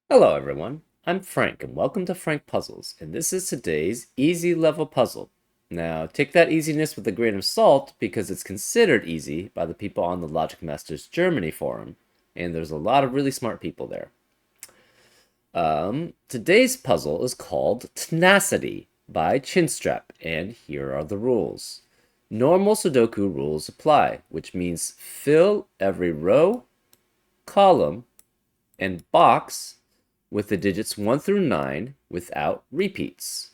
Hello everyone, I'm Frank and welcome to Frank Puzzles, and this is today's easy level puzzle. Now, take that easiness with a grain of salt because it's considered easy by the people on the Logic Masters Germany forum, and there's a lot of really smart people there. Today's puzzle is called Tenacity by Chinstrap, and here are the rules. Normal Sudoku rules apply, which means fill every row, column, and box with the digits 1 through 9 without repeats.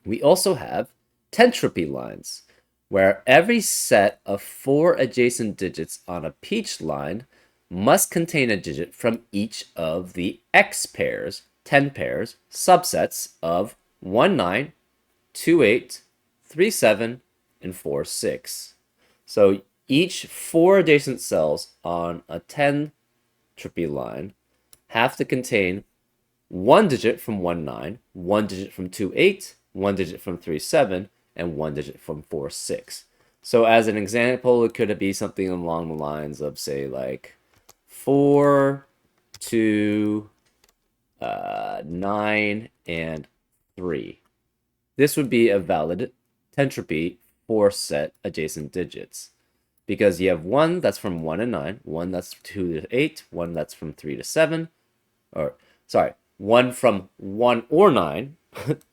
We also have Tenacity lines, where every set of 4 adjacent digits on a peach line must contain a digit from each of the X pairs, 10 pairs, subsets of 1, 9, 2, 8, 3, 7, and 4, 6. So each 4 adjacent cells on a Tenacity line have to contain one digit from 1, 9, one digit from 2, 8, one digit from 3, 7, and one digit from 4, 6. So as an example, it could be something along the lines of, say, like 4, 2, 9, and 3. This would be a valid Tenacity for set adjacent digits. Because you have one that's from 1 to 9, one that's 2 to 8, one that's from 3 to 7, or sorry, one from 1 or 9,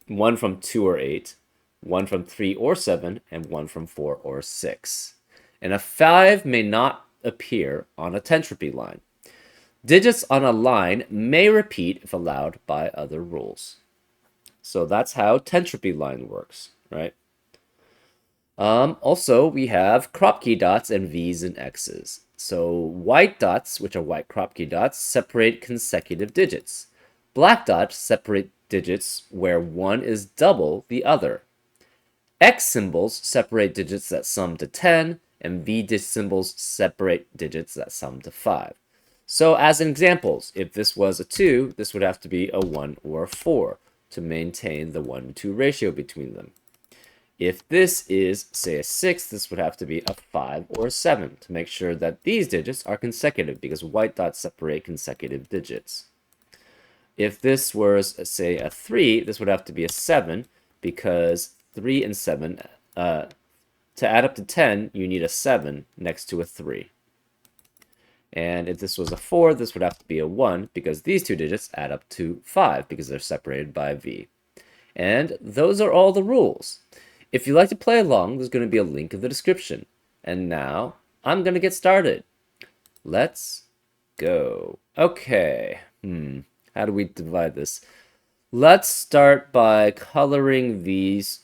one from 2 or 8, one from 3 or 7, and one from 4 or 6. And a 5 may not appear on a Tenacity line. Digits on a line may repeat if allowed by other rules. So that's how Tenacity line works, right? Also, we have crop key dots and V's and X's. So white dots, which are white crop key dots, separate consecutive digits. Black dots separate digits where one is double the other. X symbols separate digits that sum to 10, and V symbols separate digits that sum to 5. So as examples, if this was a 2, this would have to be a 1 or a 4 to maintain the 1 to 2 ratio between them. If this is, say, a 6, this would have to be a 5 or a 7 to make sure that these digits are consecutive because white dots separate consecutive digits. If this was, say, a 3, this would have to be a 7 because 3 and 7, to add up to 10, you need a 7 next to a 3. And if this was a 4, this would have to be a 1 because these two digits add up to 5 because they're separated by V. And those are all the rules. If you'd like to play along, there's going to be a link in the description. And now, I'm going to get started. Let's go. Okay. How do we divide this? Let's start by coloring this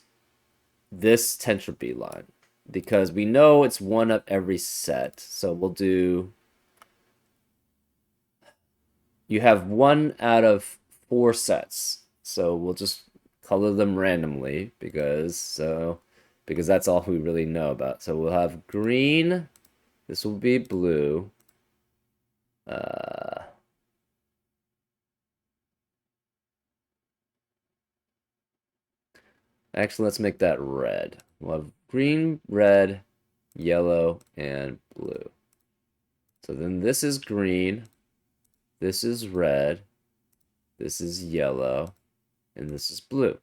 Tenacity line. Because we know it's one of every set. So we'll do... You have 1 out of 4 sets. So we'll just color them randomly because that's all we really know about. So we'll have green. This will be blue. Actually, let's make that red. We'll have green, red, yellow, and blue. So then this is green, this is red, this is yellow, and this is blue.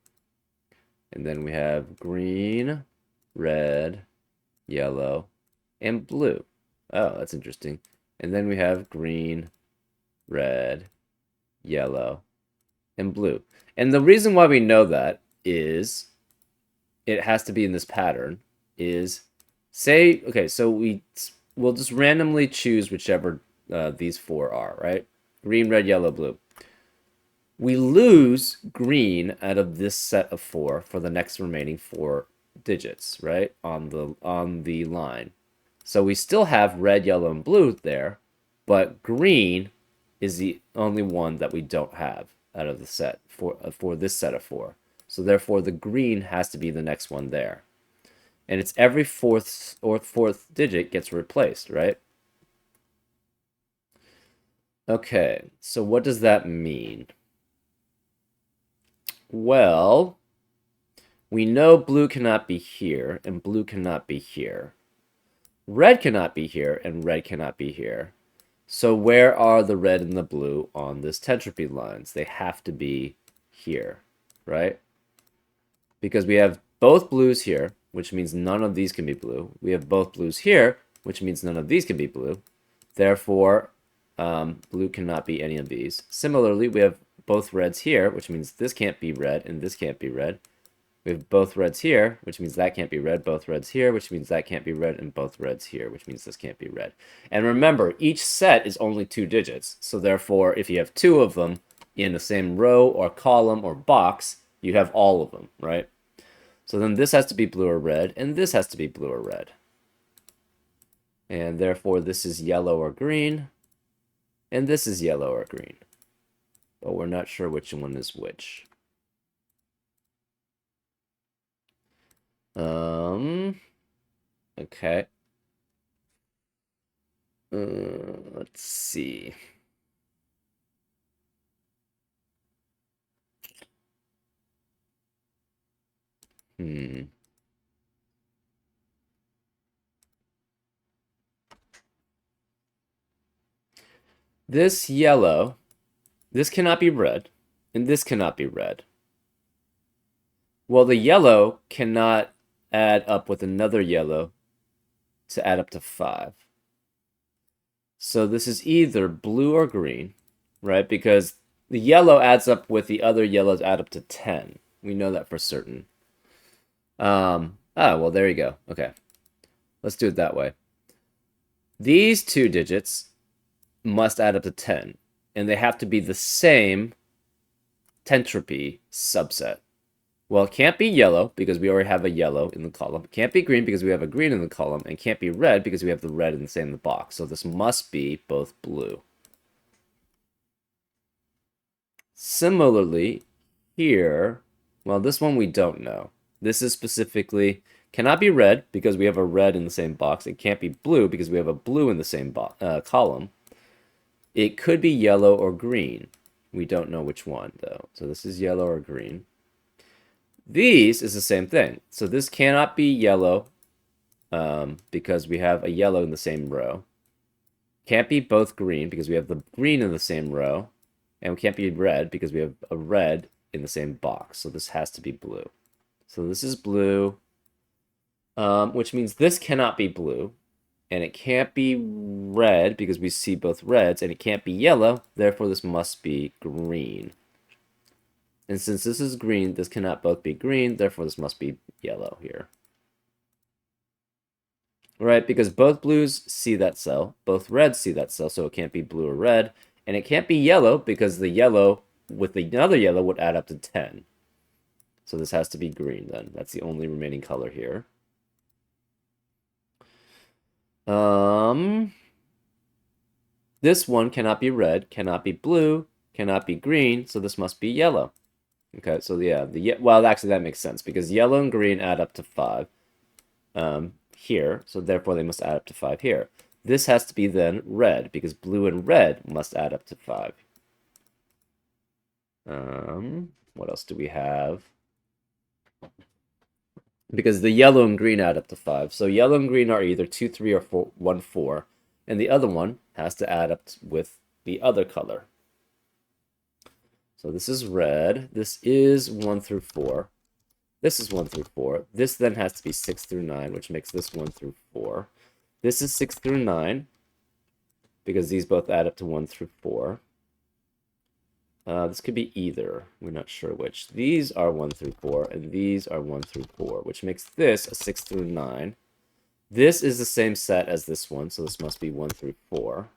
And then we have green, red, yellow, and blue. Oh, that's interesting. And then we have green, red, yellow, and blue. And the reason why we know that is it has to be in this pattern is say, okay, so we'll just randomly choose whichever these 4 are, right? Green, red, yellow, blue. We lose green out of this set of 4 for the next remaining 4 digits, right? On the line. So we still have red, yellow, and blue there, but green is the only one that we don't have out of the set for this set of 4. So therefore the green has to be the next one there. And it's every fourth digit gets replaced, right? Okay, so what does that mean? Well, we know blue cannot be here, and blue cannot be here. Red cannot be here, and red cannot be here. So where are the red and the blue on this entropy lines? They have to be here, right? Because we have both blues here, which means none of these can be blue. We have both blues here, which means none of these can be blue. Therefore, blue cannot be any of these. Similarly, we have both reds here, which means this can't be red and this can't be red. We have both reds here, which means that can't be red, both reds here, which means that can't be red, and both reds here, which means this can't be red. And remember, each set is only 2 digits, so therefore, if you have 2 of them in the same row or column or box, you have all of them, right? So then this has to be blue or red, and this has to be blue or red. And therefore, this is yellow or green, and this is yellow or green. But we're not sure which one is which. Okay. Let's see. This yellow, this cannot be red, and this cannot be red. Well, the yellow cannot add up with another yellow to add up to 5. So this is either blue or green, right? Because the yellow adds up with the other yellows add up to 10. We know that for certain. Well, there you go. Okay. Let's do it that way. These 2 digits must add up to 10, and they have to be the same entropy subset. Well, it can't be yellow because we already have a yellow in the column. It can't be green because we have a green in the column. And it can't be red because we have the red in the same box. So this must be both blue. Similarly, here, well, this one we don't know. This is specifically cannot be red because we have a red in the same box. It can't be blue because we have a blue in the same column. It could be yellow or green. We don't know which one, though. So this is yellow or green. These is the same thing. So this cannot be yellow because we have a yellow in the same row. Can't be both green because we have the green in the same row. And we can't be red because we have a red in the same box. So this has to be blue. So this is blue, which means this cannot be blue. And it can't be red because we see both reds. And it can't be yellow. Therefore, this must be green. And since this is green, this cannot both be green. Therefore, this must be yellow here. Right? Because both blues see that cell. Both reds see that cell. So it can't be blue or red. And it can't be yellow because the yellow with another yellow would add up to 10. So this has to be green then. That's the only remaining color here. This one cannot be red, cannot be blue, cannot be green, so this must be yellow. Okay, so yeah, well, actually that makes sense because yellow and green add up to 5 here, so therefore they must add up to 5 here. This has to be then red because blue and red must add up to 5. What else do we have? Because the yellow and green add up to 5. So yellow and green are either 2, 3, or 4, 1, 4. And the other one has to add up with the other color. So this is red. This is 1 through 4. This is 1 through 4. This then has to be 6 through 9, which makes this 1 through 4. This is 6 through 9, because these both add up to 1 through 4. This could be either. We're not sure which. These are 1 through 4, and these are 1 through 4, which makes this a 6 through 9. This is the same set as this one, so this must be 1 through 4.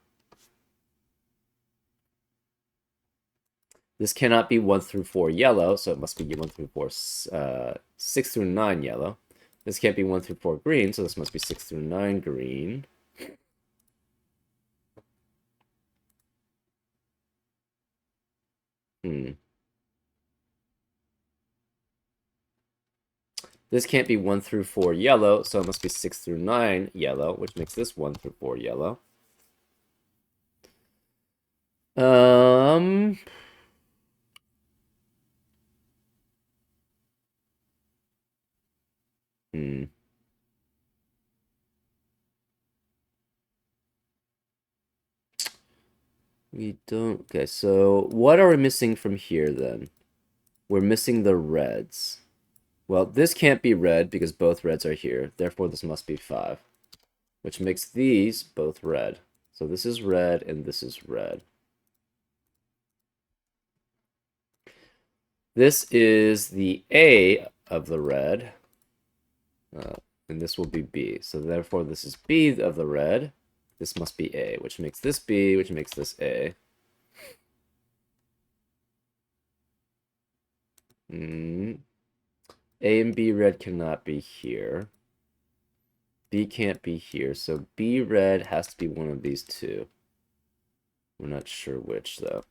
This cannot be 1 through 4 yellow, so it must be 1 through 4, 6 through 9 yellow. This can't be 1 through 4 green, so this must be 6 through 9 green. This can't be 1 through 4 yellow, so it must be 6 through 9 yellow, which makes this 1 through 4 yellow. We don't... Okay, so what are we missing from here, then? We're missing the reds. Well, this can't be red because both reds are here. Therefore, this must be 5. Which makes these both red. So this is red and this is red. This is the A of the red. And this will be B. So therefore, this is B of the red. This must be A, which makes this B, which makes this A. A and B red cannot be here. B can't be here, so B red has to be one of these two. We're not sure which, though.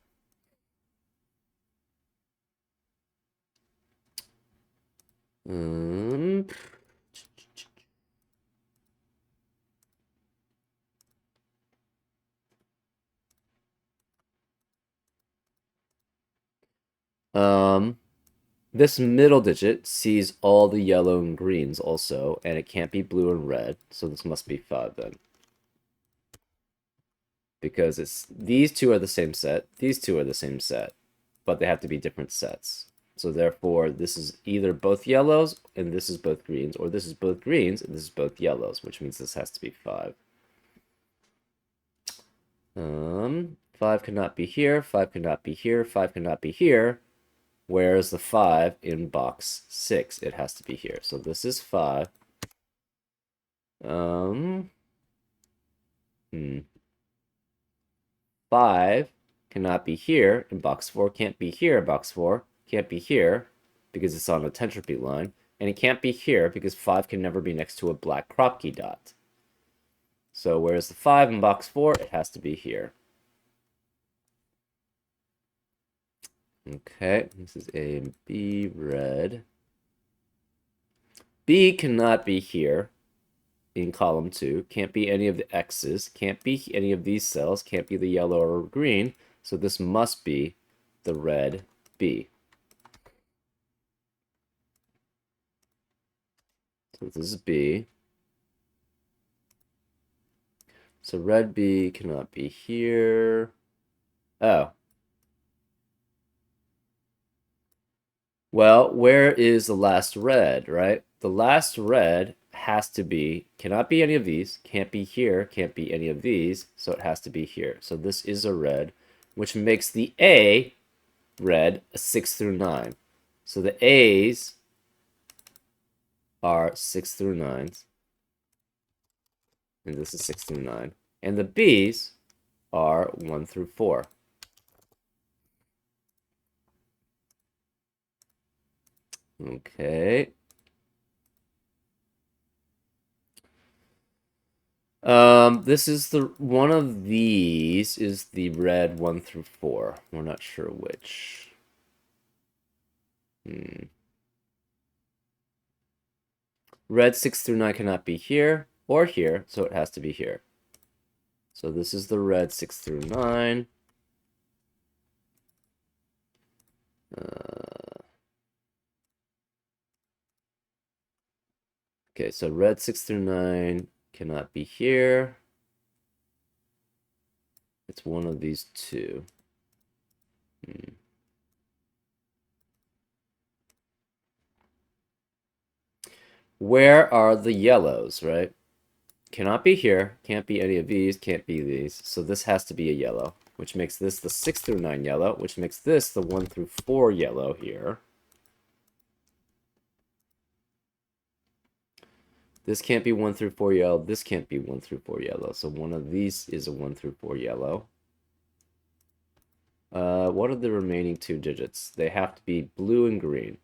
This middle digit sees all the yellow and greens also, and it can't be blue and red, so this must be 5 then. Because it's these two are the same set, these two are the same set, but they have to be different sets. So therefore, this is either both yellows and this is both greens, or this is both greens and this is both yellows, which means this has to be 5. 5 cannot be here, 5 cannot be here, 5 cannot be here. Where's the 5 in box 6? It has to be here. So this is 5. 5 cannot be here in box 4, can't be here in box 4, can't be here because it's on a entropy line, and it can't be here because 5 can never be next to a black crop key dot. So where's the 5 in box 4? It has to be here. Okay, this is A and B red. B cannot be here in column 2. Can't be any of the X's. Can't be any of these cells. Can't be the yellow or green. So this must be the red B. So this is B. So red B cannot be here. Oh. Well, where is the last red, right? The last red has to be, cannot be any of these, can't be here, can't be any of these, so it has to be here. So this is a red, which makes the A red a 6 through 9. So the A's are 6 through 9s, and this is 6 through 9. And the B's are 1 through 4. Okay. This is the one of these is the red 1 through 4. We're not sure which. Red 6 through 9 cannot be here or here, so it has to be here. So this is the red 6 through 9. Okay, so red 6 through 9 cannot be here. It's one of these two. Where are the yellows, right? Cannot be here, can't be any of these, can't be these. So this has to be a yellow, which makes this the 6 through 9 yellow, which makes this the 1 through 4 yellow here. This can't be 1 through 4 yellow, this can't be 1 through 4 yellow. So one of these is a 1 through 4 yellow. What are the remaining 2 digits? They have to be blue and green.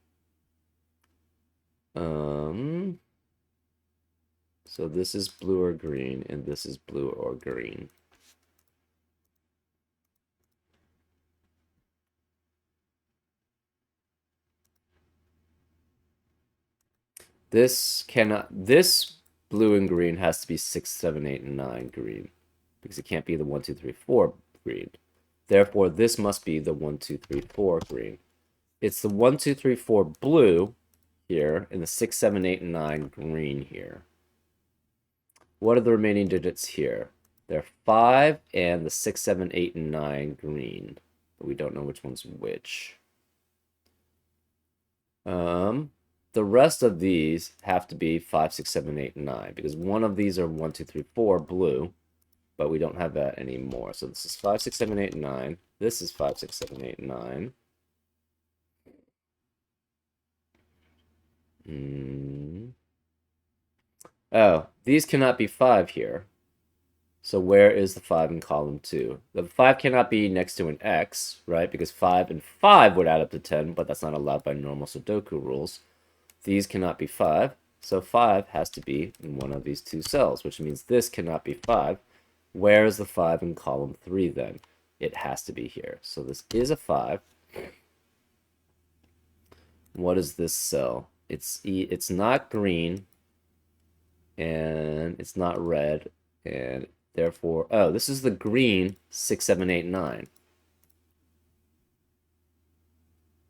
So this is blue or green, and this is blue or green. This blue and green has to be 6, 7, 8, and 9 green, because it can't be the 1, 2, 3, 4 green. Therefore, this must be the 1, 2, 3, 4 green. It's the 1, 2, 3, 4 blue here, and the 6, 7, 8, and 9 green here. What are the remaining digits here? They're 5 and the 6, 7, 8, and 9 green. But we don't know which one's which. The rest of these have to be 5, 6, 7, 8, and 9 because one of these are 1, 2, 3, 4 blue, but we don't have that anymore. So this is 5, 6, 7, 8, and 9. This is 5, 6, 7, 8, and 9. Oh, these cannot be 5 here. So where is the 5 in column 2? The 5 cannot be next to an X, right? Because 5 and 5 would add up to 10, but that's not allowed by normal Sudoku rules. These cannot be 5, so 5 has to be in one of these two cells, which means this cannot be 5. Where is the 5 in column 3 then? It has to be here. So this is a 5. What is this cell? It's not green, and it's not red, and therefore, oh, this is the green 6, 7, 8, 9.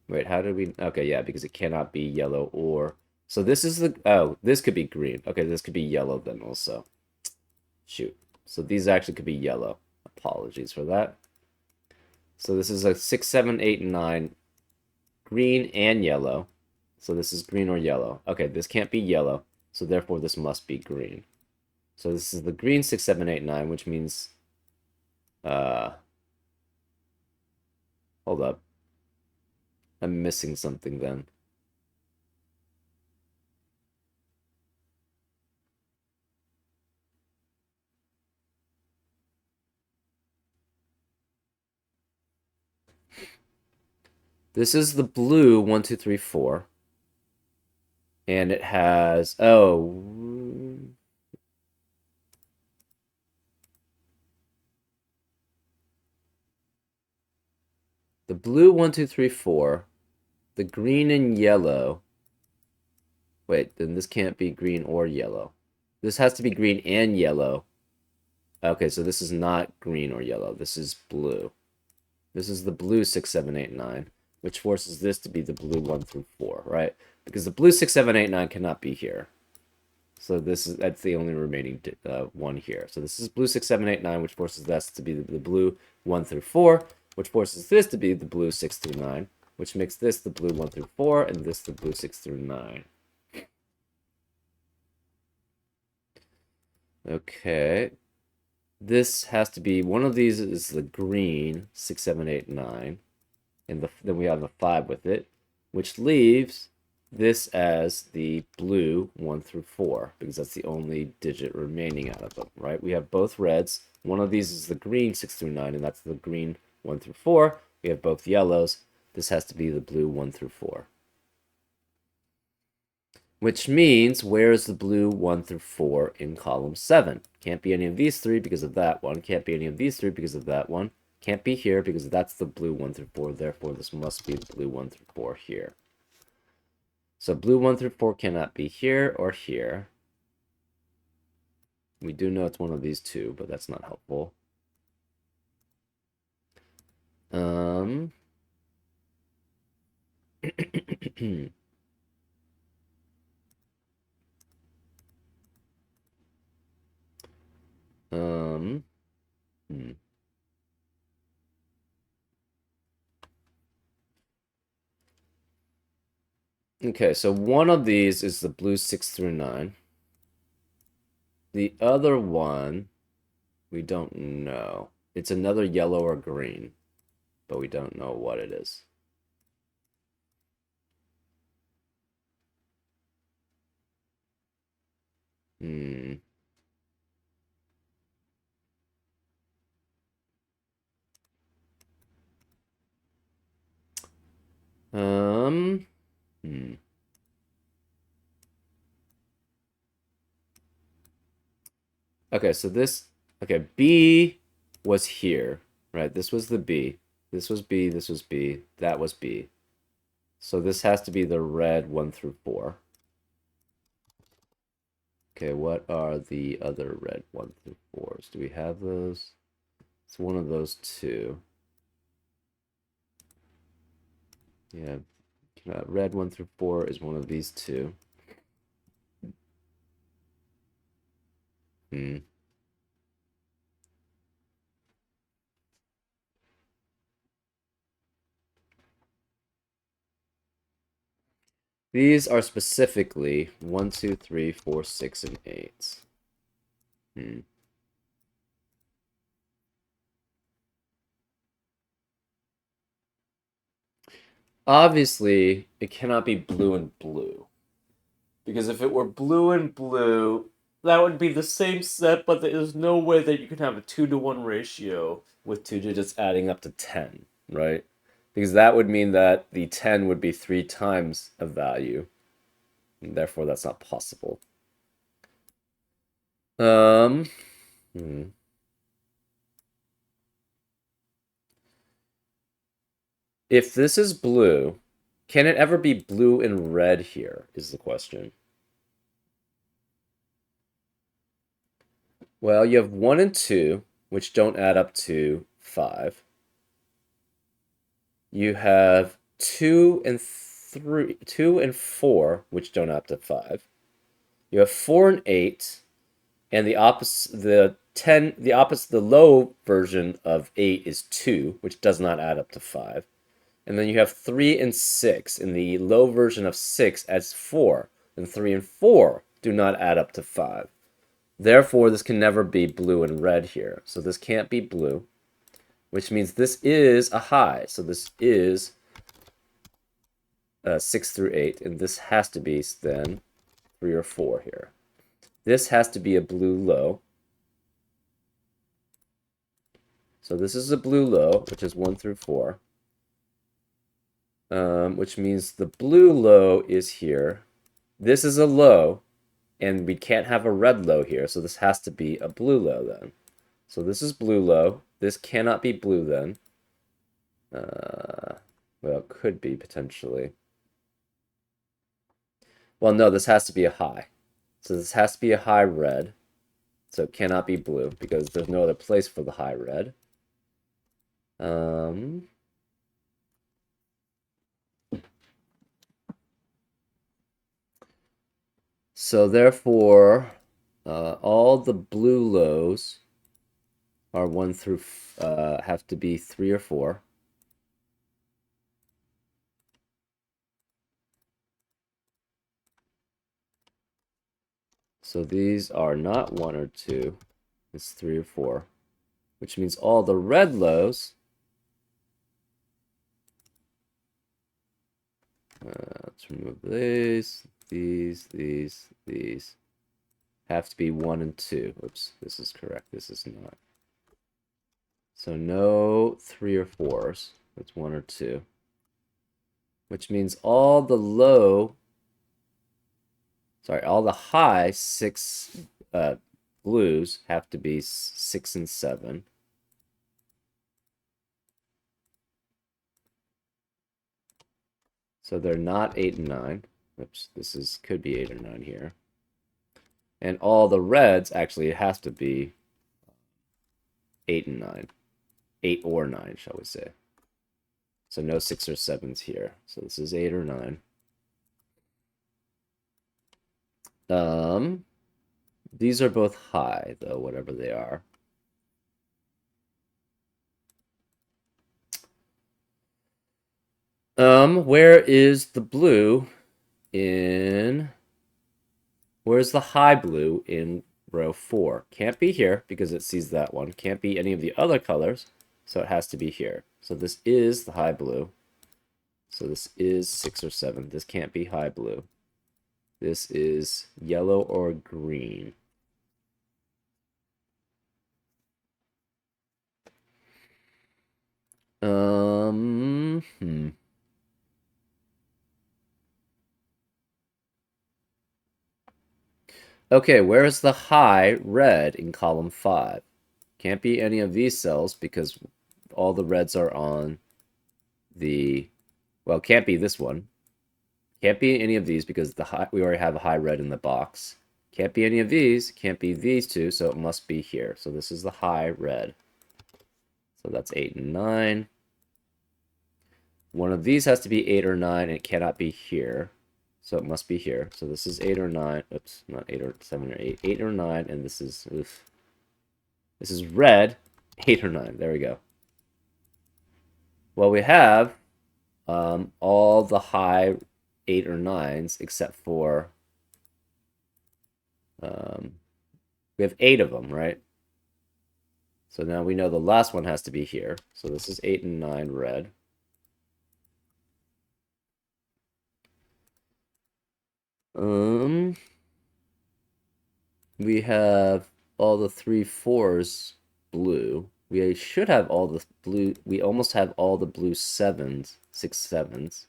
Wait, how did we? Okay, yeah, because it cannot be yellow or. So this is the. Oh, this could be green. Okay, this could be yellow then also. Shoot. So these actually could be yellow. Apologies for that. So this is a 6, 7, 8, and 9. Green and yellow. So this is green or yellow. Okay, this can't be yellow. So therefore this must be green. So this is the green 6, 7, 8, 9, which means. Hold up. I'm missing something then. This is the blue 1, 2, 3, 4. And it has, oh, the blue 1, 2, 3, 4, the green and yellow. Wait, then this can't be green or yellow. This has to be green and yellow. Okay, so this is not green or yellow. This is blue. This is the blue 6, 7, 8, 9, which forces this to be the blue 1 through 4, right? Because the blue 6, 7, 8, 9 cannot be here. So that's the only remaining one here. So this is blue 6, 7, 8, 9, which forces this to be the blue 1 through 4, which forces this to be the blue 6 through 9, which makes this the blue 1 through 4, and this the blue 6 through 9. Okay. This has to be, one of these is the green 6, 7, 8, 9, and then we have the 5 with it, which leaves this as the blue 1 through 4, because that's the only digit remaining out of them, right? We have both reds. One of these is the green 6 through 9, and that's the green 1 through 4. We have both yellows. This has to be the blue 1 through 4. Which means, where is the blue 1 through 4 in column 7? Can't be any of these three because of that one. Can't be any of these three because of that one. Can't be here because that's the blue 1 through 4. Therefore, this must be the blue 1 through 4 here. So blue 1 through 4 cannot be here or here. We do know it's one of these two, but that's not helpful. Hmm. Okay, so one of these is the blue 6 through 9. The other one, we don't know. It's another yellow or green, but we don't know what it is. Hmm. Hmm. Okay, so okay, B was here, right? This was the B. This was B, this was B, that was B. So this has to be the red 1 through 4. Okay, what are the other red 1 through 4s? Do we have those? It's one of those two. Yeah, red 1 through 4 is one of these two. These are specifically 1, 2, 3, 4, 6, and 8. Hmm. Obviously, it cannot be blue and blue. Because if it were blue and blue, that would be the same set, but there's no way that you can have a 2-to-1 ratio with two digits adding up to 10, right? Because that would mean that the 10 would be 3 times a value, and therefore that's not possible. Um, hmm. If this is blue, can it ever be blue and red here, is the question. Well, you have 1 and 2, which don't add up to 5. You have 2 and 4, which don't add up to 5. You have 4 and 8, and the opposite, the low version of 8 is 2, which does not add up to 5. And then you have 3 and 6, and the low version of 6 adds 4, and 3 and 4 do not add up to 5. Therefore, this can never be blue and red here. So this can't be blue, which means this is a high. So this is 6 through 8, and this has to be then 3 or 4 here. This has to be a blue low. So this is a blue low, which is 1 through 4. Which means the blue low is here. This is a low, and we can't have a red low here, so this has to be a blue low then. So this is blue low. This cannot be blue then. Well, it could be potentially. Well, no, this has to be a high. So this has to be a high red. So it cannot be blue because there's no other place for the high red. So therefore, all the blue lows are 1 through have to be 3 or 4. So these are not 1 or 2. It's 3 or 4, which means all the red lows. Let's remove these have to be 1 and 2. Oops, this is correct. This is not. So no 3 or 4s. That's 1 or 2. Which means all the high 6 blues have to be 6 and 7. So they're not 8 and 9. Oops, could be 8 or 9 here. And all the reds, actually, it has to be 8 and 9. 8 or 9, shall we say. So no 6 or 7s here. So this is 8 or 9. These are both high, though, whatever they are. Where is the blue in... Where's the high blue in row 4? Can't be here because it sees that one. Can't be any of the other colors, so it has to be here. So this is the high blue. So this is 6 or 7. This can't be high blue. This is yellow or green. Okay, where is the high red in column 5? Can't be any of these cells because all the reds are on the... Well, can't be this one. Can't be any of these because we already have a high red in the box. Can't be any of these. Can't be these two, so it must be here. So this is the high red. So that's 8 and 9. One of these has to be 8 or 9, and it cannot be here. So it must be here. So this is 8 or 9. Oops, not 8 or 7 or 8. 8 or 9, and this is... Oof. This is red. 8 or 9. There we go. Well, we have all the high 8 or 9s, except for we have 8 of them, right? So now we know the last one has to be here. So this is 8 and 9 red. We have all the 3 4s blue. We should have all the blue. We almost have all the blue 7s, 6 7s.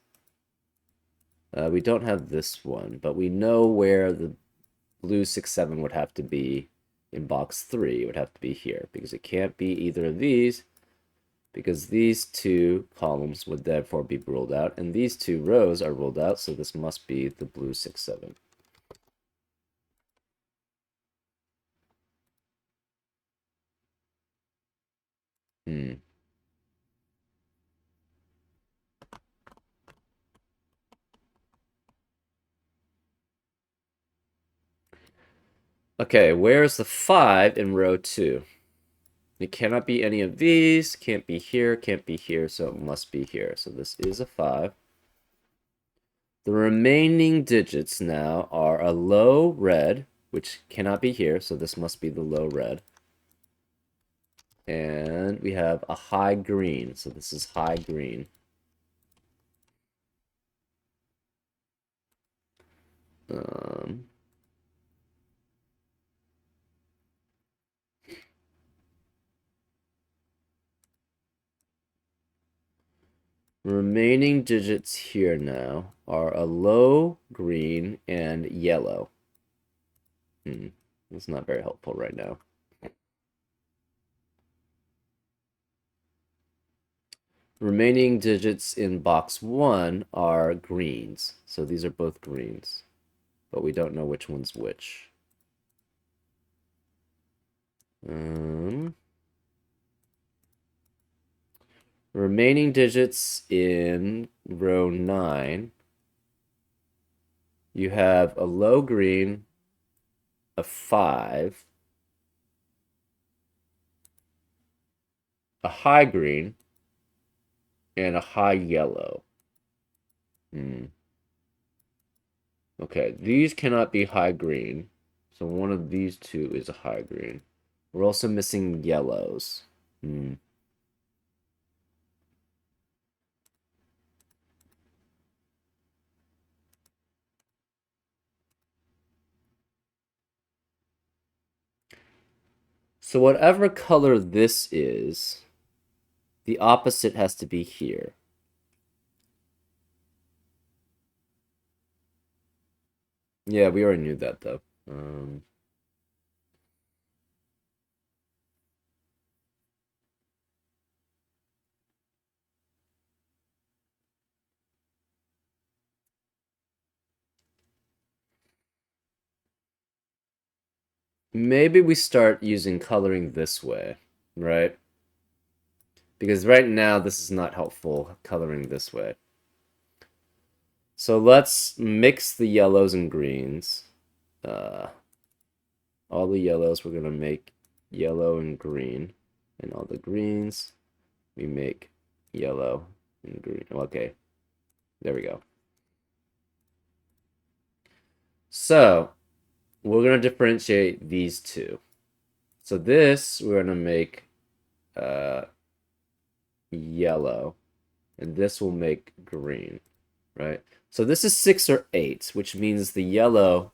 We don't have this one, but we know where the blue 6 7 would have to be in box 3. It would have to be here because it can't be either of these, because these 2 columns would therefore be ruled out, and these 2 rows are ruled out, so this must be the blue 6 7. Hmm. Okay, where's the 5 in row 2? It cannot be any of these, can't be here, so it must be here. So this is a 5. The remaining digits now are a low red, which cannot be here, so this must be the low red. And we have a high green, so this is high green. Remaining digits here now are a low green and yellow. That's not very helpful right now. Remaining digits in box 1 are greens. So these are both greens. But we don't know which one's which. Remaining digits in row 9. You have a low green, a 5, a high green, and a high yellow. Okay, these cannot be high green. So one of these 2 is a high green. We're also missing yellows. So whatever color this is, the opposite has to be here. Yeah, we already knew that though. Maybe we start using coloring this way, right? Because right now this is not helpful coloring this way. So let's mix the yellows and greens. All the yellows we're gonna make yellow and green, and all the greens we make yellow and green. Okay, there we go. So we're gonna differentiate these 2. So this we're gonna make yellow, and this will make green, right? So this is 6 or 8, which means the yellow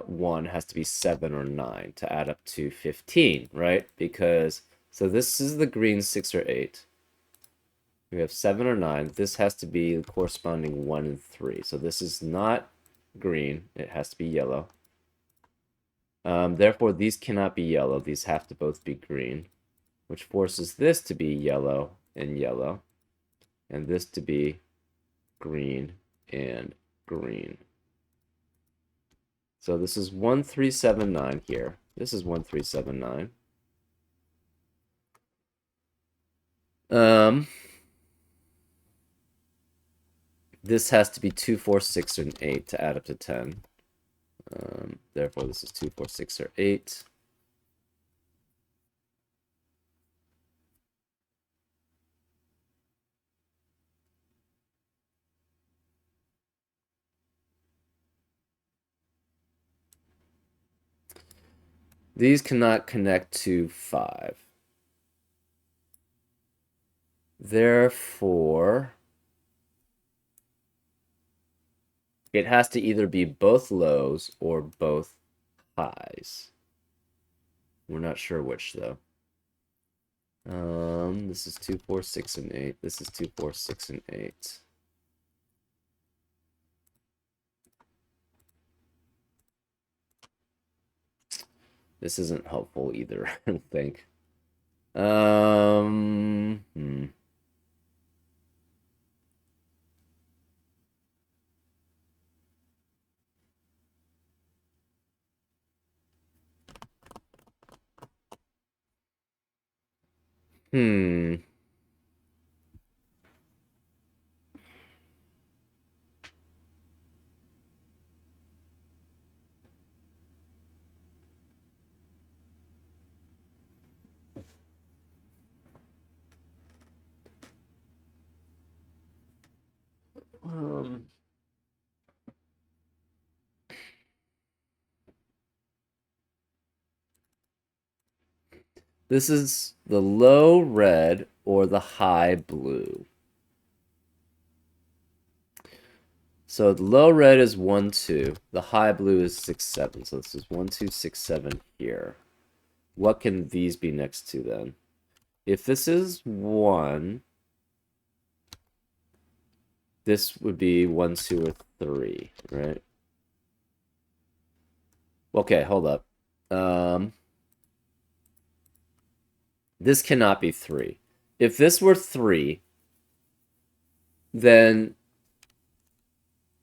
one has to be 7 or 9 to add up to 15, right? Because, so this is the green 6 or 8. We have 7 or 9. This has to be the corresponding 1 and 3. So this is not green. It has to be yellow. Therefore, these cannot be yellow. These have to both be green, which forces this to be yellow, and this to be green and green. So this is 1379 here. This is 1379. This has to be 2, 4, 6, and 8 to add up to 10. Therefore, this is 2, 4, 6, or 8. These cannot connect to 5. Therefore, it has to either be both lows or both highs. We're not sure which, though. This is 2, 4, 6, and 8. This is 2, 4, 6, and 8. This isn't helpful either, I don't think. Hmm. Hmm. Um, this is the low red or the high blue. So the low red is 1, 2. The high blue is 6, 7. So this is 1, 2, 6, 7 here. What can these be next to then? If this is 1, this would be 1, 2, or 3, right? Okay, hold up. This cannot be 3. If this were 3, then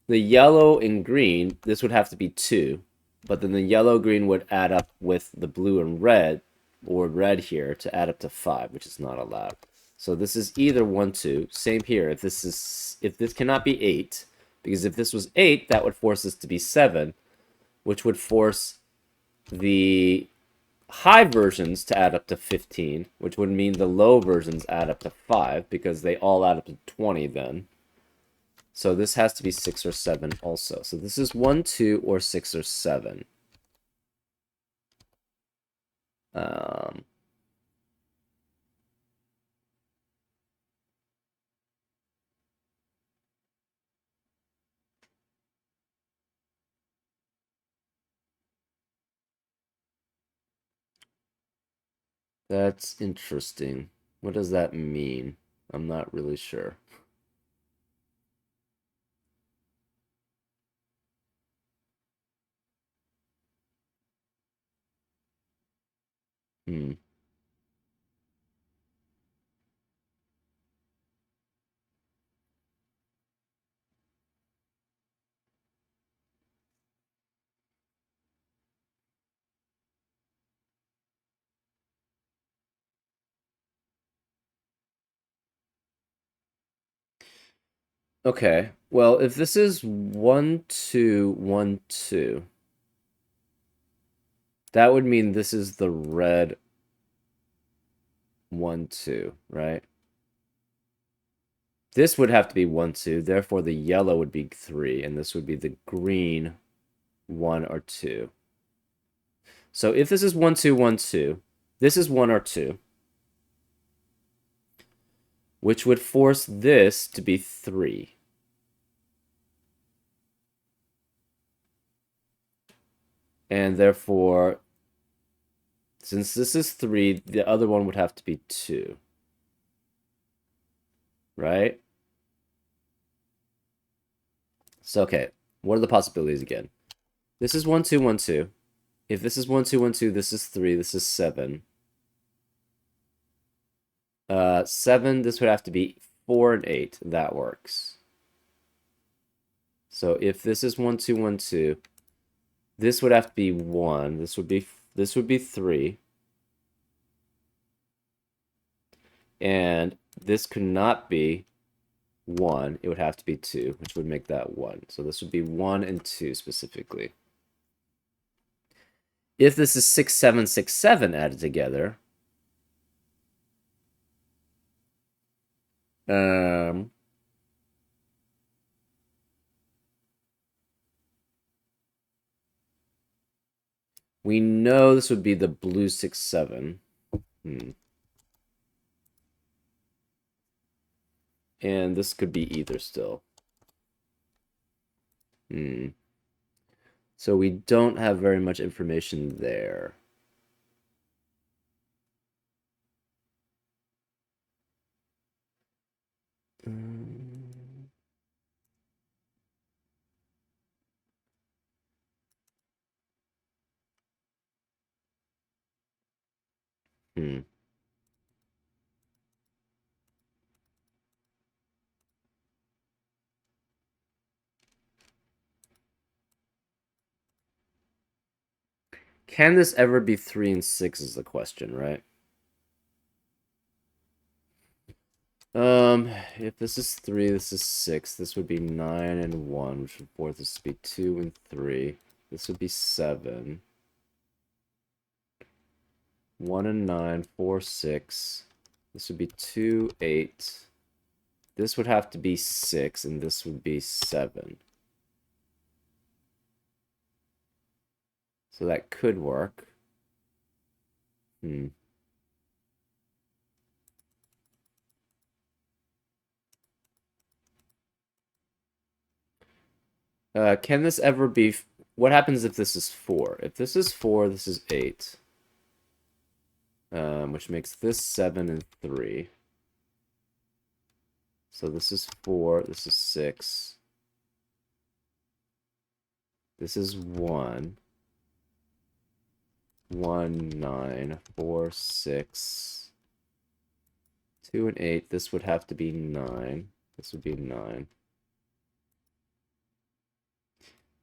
the yellow and green, this would have to be 2. But then the yellow green would add up with the blue and red, or red here, to add up to 5, which is not allowed. So this is either 1, 2. Same here. If this cannot be 8, because if this was 8, that would force this to be 7, which would force the high versions to add up to 15, which would mean the low versions add up to 5, because they all add up to 20 then. So this has to be 6 or 7 also. So this is 1, 2, or 6 or 7. Um, that's interesting. What does that mean? I'm not really sure. Hmm. Okay. Well, if this is 1, 2, 1, 2, that would mean this is the red 1, 2, right? This would have to be 1, 2. Therefore, the yellow would be 3, and this would be the green 1 or 2. So if this is 1, 2, 1, 2, this is 1 or 2, which would force this to be 3. And therefore, since this is 3, the other one would have to be 2. Right? So, okay. What are the possibilities again? This is 1, 2, 1, 2. If this is 1, 2, 1, 2, this is 3, this is 7. 7, this would have to be 4 and 8. That works. So if this is 1, 2, 1, 2, this would have to be 1. This would be 3. And this could not be 1. It would have to be 2, which would make that 1. So this would be 1 and 2 specifically. If this is 6, 7, 6, 7 added together, um, We know this would be the blue 6, 7. And this could be either still. So we don't have very much information there. Hmm. Can this ever be 3 and 6 is the question, right? If this is 3, this is 6. This would be 9 and 1, which would force this to be 2 and 3. This would be 7. 1 and 9, 4, 6. This would be 2, 8. This would have to be 6, and this would be 7. So that could work. Can this ever be... What happens if this is 4? If this is 4, this is 8. Which makes this 7 and 3. So this is 4, this is 6. This is 1. 1, 9, 4, 6. 2 and 8. This would have to be 9. This would be 9.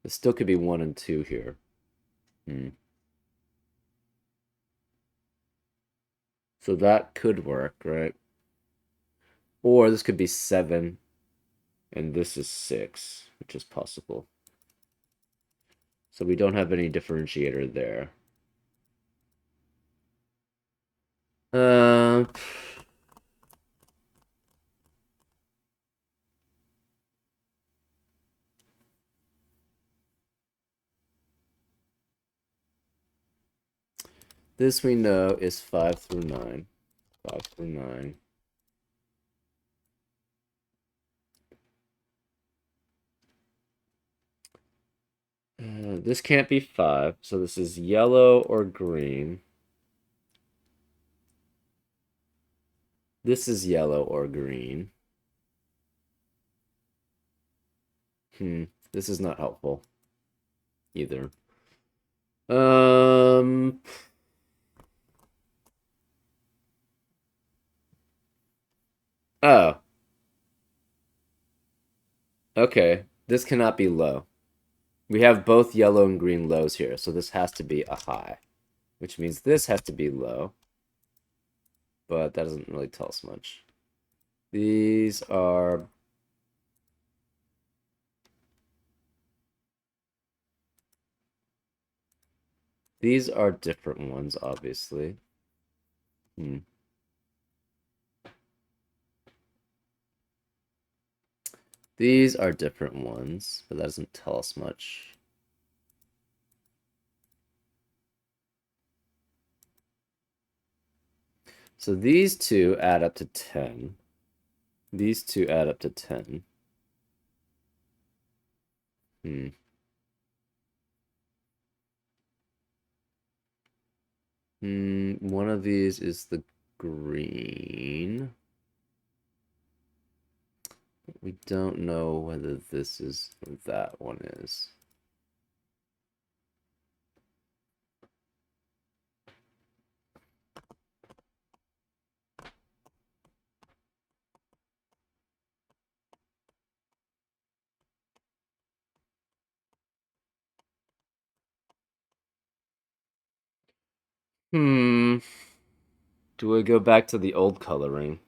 This still could be 1 and 2 here. So that could work, right? Or this could be 7, and this is 6, which is possible. So we don't have any differentiator there. Uh, this we know is 5 through 9. 5 through 9. This can't be 5, so this is yellow or green. This is yellow or green. This is not helpful either. Oh. Okay. This cannot be low. We have both yellow and green lows here, so this has to be a high, which means this has to be low. But that doesn't really tell us much. These are... These are different ones, obviously. These are different ones, but that doesn't tell us much. So these two add up to 10. These two add up to 10. One of these is the green. We don't know whether this is or that one is. Do we go back to the old coloring?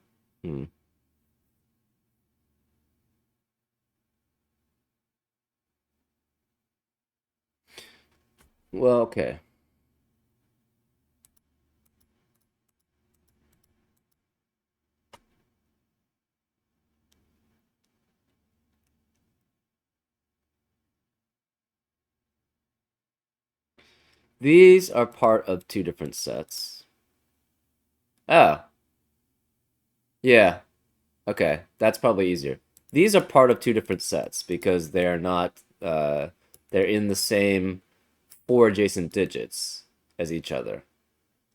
Well, okay. These are part of two different sets. Oh, yeah. Okay, that's probably easier. These are part of two different sets because they're not they're in the same four adjacent digits as each other.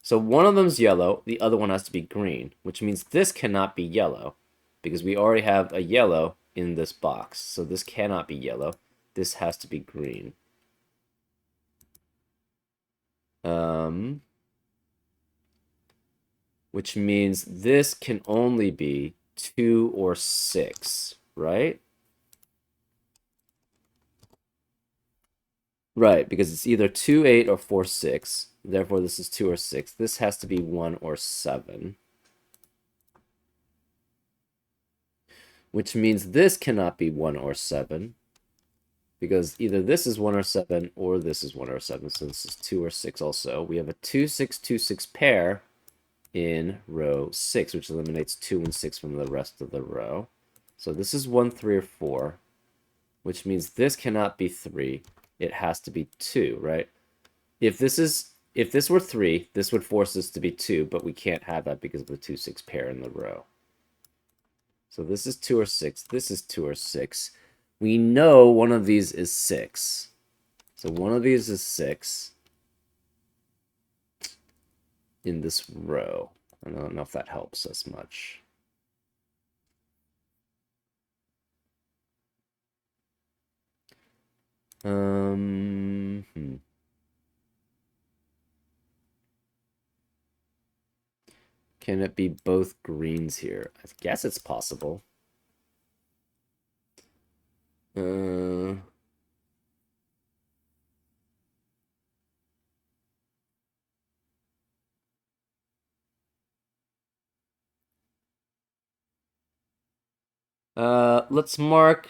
So one of them's yellow, the other one has to be green, which means this cannot be yellow because we already have a yellow in this box. So this cannot be yellow. This has to be green. Um, which means this can only be 2 or 6, right? Right, because it's either 2, 8, or 4, 6. Therefore, this is 2 or 6. This has to be 1 or 7. Which means this cannot be 1 or 7. Because either this is 1 or 7, or this is 1 or 7. So this is 2 or 6 also. We have a 2, 6, 2, 6 pair in row 6, which eliminates 2 and 6 from the rest of the row. So this is 1, 3, or 4, which means this cannot be 3. It has to be 2, right? If this were 3, this would force this to be 2, but we can't have that because of the 2, 6 pair in the row. So this is 2 or 6. This is 2 or 6. We know one of these is 6. So one of these is 6 in this row. I don't know if that helps us much. Hmm. Can it be both greens here? I guess it's possible. Uh, let's mark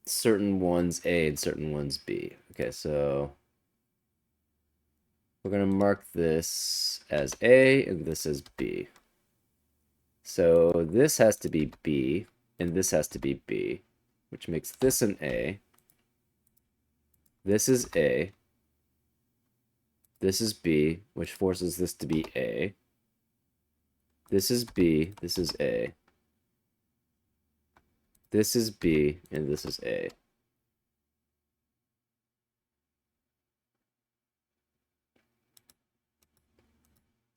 certain ones A and certain ones B. Okay, so we're going to mark this as A and this as B. So this has to be B and this has to be B, which makes this an A. This is A. This is B, which forces this to be A. This is B. This is A. This is B, and this is A.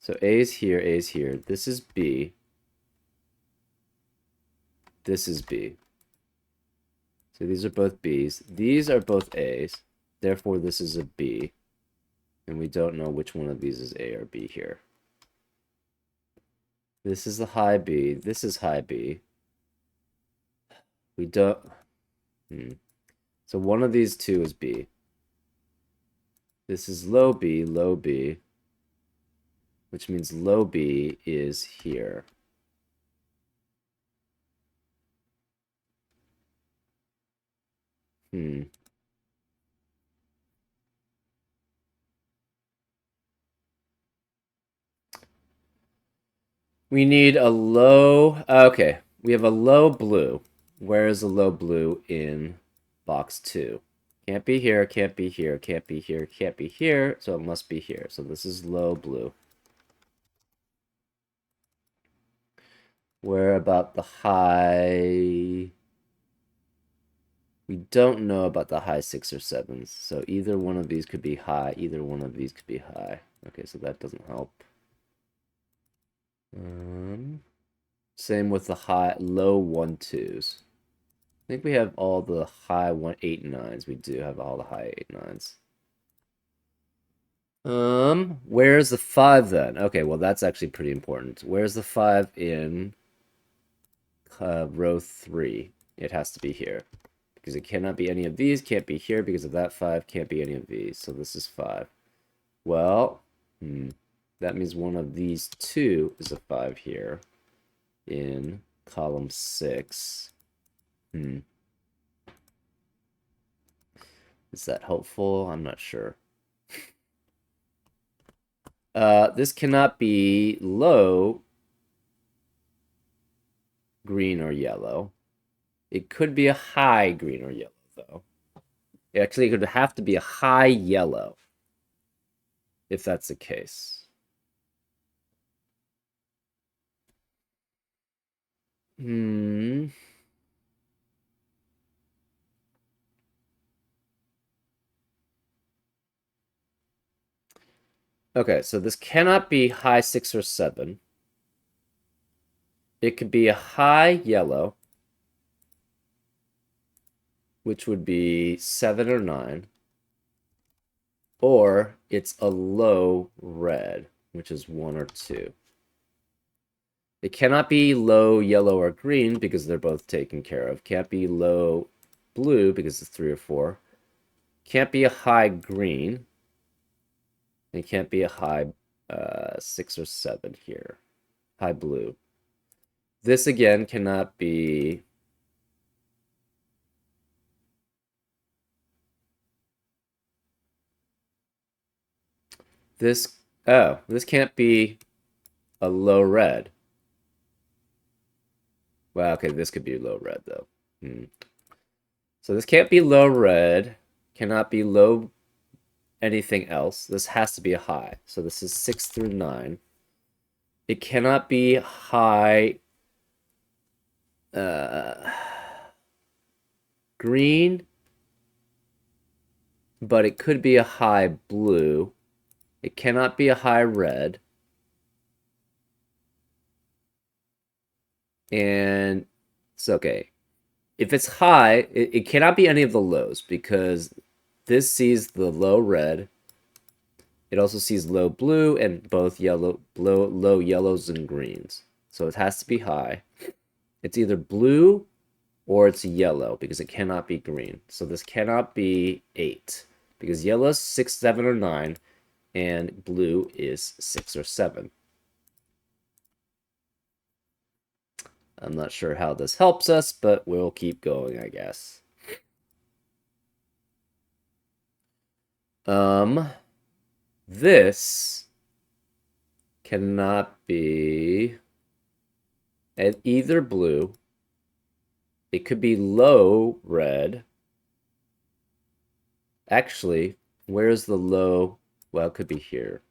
So A is here, A is here. This is B. This is B. So these are both B's. These are both A's. Therefore, this is a B. And we don't know which one of these is A or B here. This is the high B. This is high B. We don't... So one of these two is B. This is low B, which means low B is here. We need a low... Okay, we have a low blue. Where is the low blue in box 2? Can't be here, can't be here, can't be here, can't be here, so it must be here. So this is low blue. Where about the high... We don't know about the high 6 or 7s, so either one of these could be high, either one of these could be high. Okay, so that doesn't help. Same with the low 1, 2s. I think we have all the high 1, 8, 9s. We do have all the high 8, 9s. Where's the 5 then? Okay, well that's actually pretty important. Where's the 5 in row 3? It has to be here. Because it cannot be any of these, can't be here because of that 5, can't be any of these. So this is 5. Well, that means one of these two is a 5 here in column 6. Is that helpful? I'm not sure. This cannot be low green or yellow. It could be a high green or yellow, though. Actually, it could have to be a high yellow. if that's the case. Hmm. Okay, so this cannot be high 6 or 7. It could be a high yellow, which would be 7 or 9, or it's a low red, which is 1 or 2. It cannot be low yellow or green because they're both taken care of. Can't be low blue because it's 3 or 4. Can't be a high green. It can't be a high 6 or 7 here. High blue. This again cannot be. This, oh, this can't be a low red. Well, okay, this could be low red though. So this can't be low red, cannot be low anything else. This has to be a high. So this is 6 through 9. It cannot be high green, but it could be a high blue. It cannot be a high red. And it's okay. If it's high, it cannot be any of the lows because this sees the low red. It also sees low blue and both low yellows and greens. So it has to be high. It's either blue or it's yellow because it cannot be green. So this cannot be 8 because yellow is 6, 7, or 9, and blue is 6 or 7. I'm not sure how this helps us, but we'll keep going, I guess. This cannot be at either blue. It could be low red. Actually, where's the low? Well, it could be here.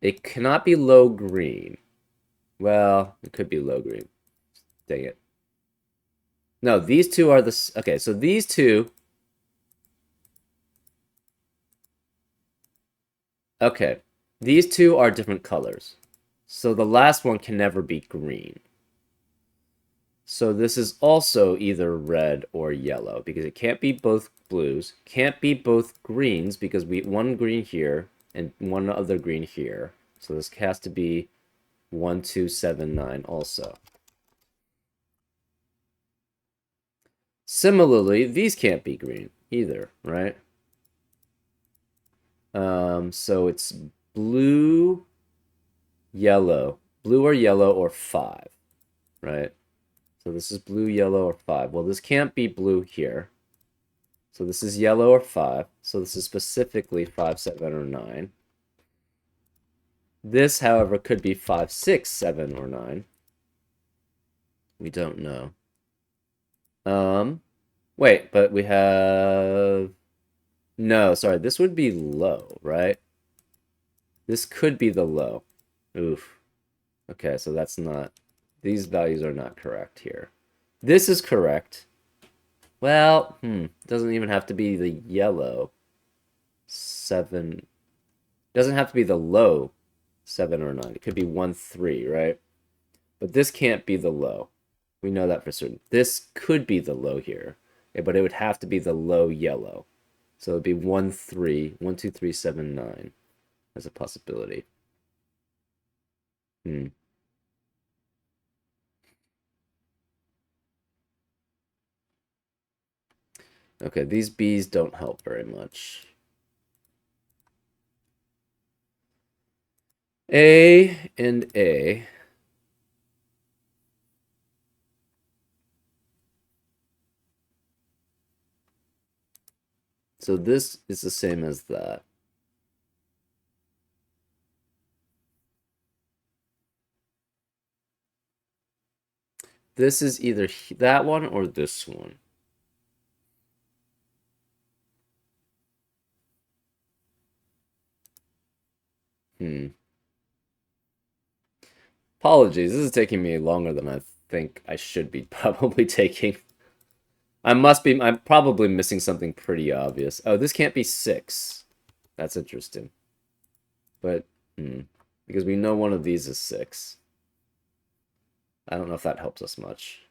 It cannot be low green. Well, it could be low green. Dang it. No, these two are the... Okay, so these two... Okay, these two are different colors. So the last one can never be green. So this is also either red or yellow because it can't be both blues, can't be both greens because we one green here and one other green here. So this has to be 1, 2, 7, 9 also. Similarly, these can't be green either, right? So it's blue, yellow, blue or yellow or 5, right? So this is blue, yellow, or 5. Well, this can't be blue here. So this is yellow or 5. So this is specifically 5, 7, or 9. This, however, could be 5, 6, 7, or 9. We don't know. Wait, but we have... No, sorry, this would be low, right? This could be the low. Oof. Okay, so that's not... These values are not correct here. This is correct. Well, doesn't even have to be the yellow 7. Doesn't have to be the low 7 or 9. It could be 1, 3, right? But this can't be the low. We know that for certain. This could be the low here, but it would have to be the low yellow. So it'd be 1, 3, 1, 2, 3, 7, 9 as a possibility. Okay, these B's don't help very much. A and A. So this is the same as that. This is either that one or this one. Hmm. Apologies, this is taking me longer than I think I should be probably taking. I'm probably missing something pretty obvious. Oh, this can't be 6. That's interesting. But, hmm, because we know one of these is 6. I don't know if that helps us much.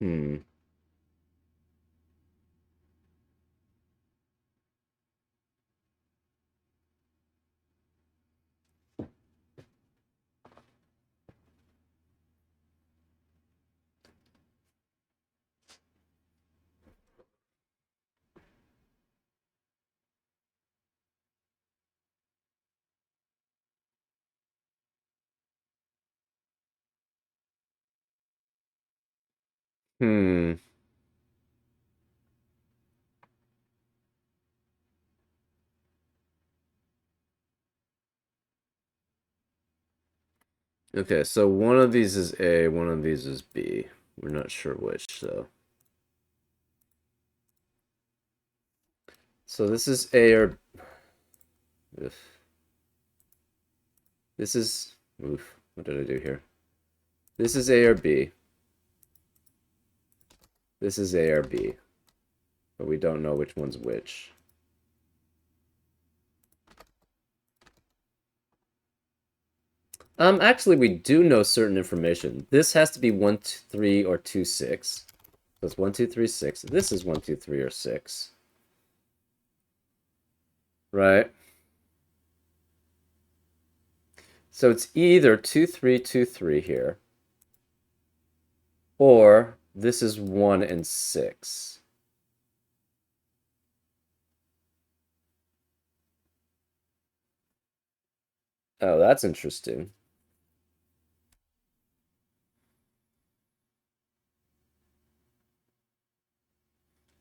Hmm. Hmm. Okay, so one of these is A, one of these is B. We're not sure which, so. So this is A or ugh. This is oof. What did I do here? This is A or B. This is A or B, but we don't know which one's which. Actually, we do know certain information. This has to be 1, 2, 3, or 2, 6. So it's 1, 2, 3, 6. This is 1, 2, 3, or 6. Right? So it's either 2, 3, 2, 3 here, or this is 1 and 6. Oh, that's interesting.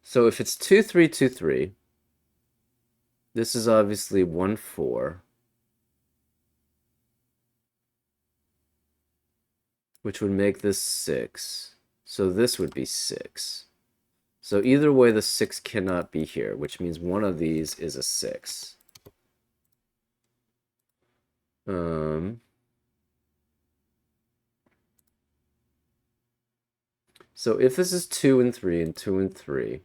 So if it's 2, 3, 2, 3, this is obviously 1, 4, which would make this 6. So this would be 6. So either way, the 6 cannot be here, which means one of these is a 6. Um, so if this is 2 and 3 and 2 and 3,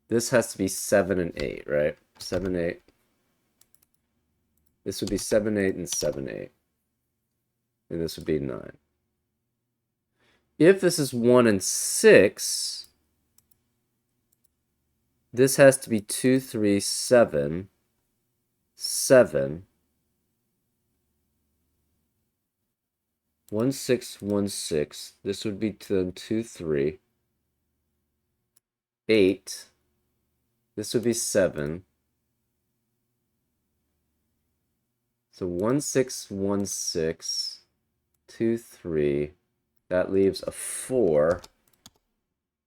this has to be 7 and 8, right? 7, 8. This would be 7, 8, and 7, 8. And this would be 9. If this is 1 and 6, this has to be 2, 3, 7, 7, 1, 6, 1, 6. This would be 2, 3, 8. This would be 7. So 1, 6, 1, 6, 2, 3. That leaves a 4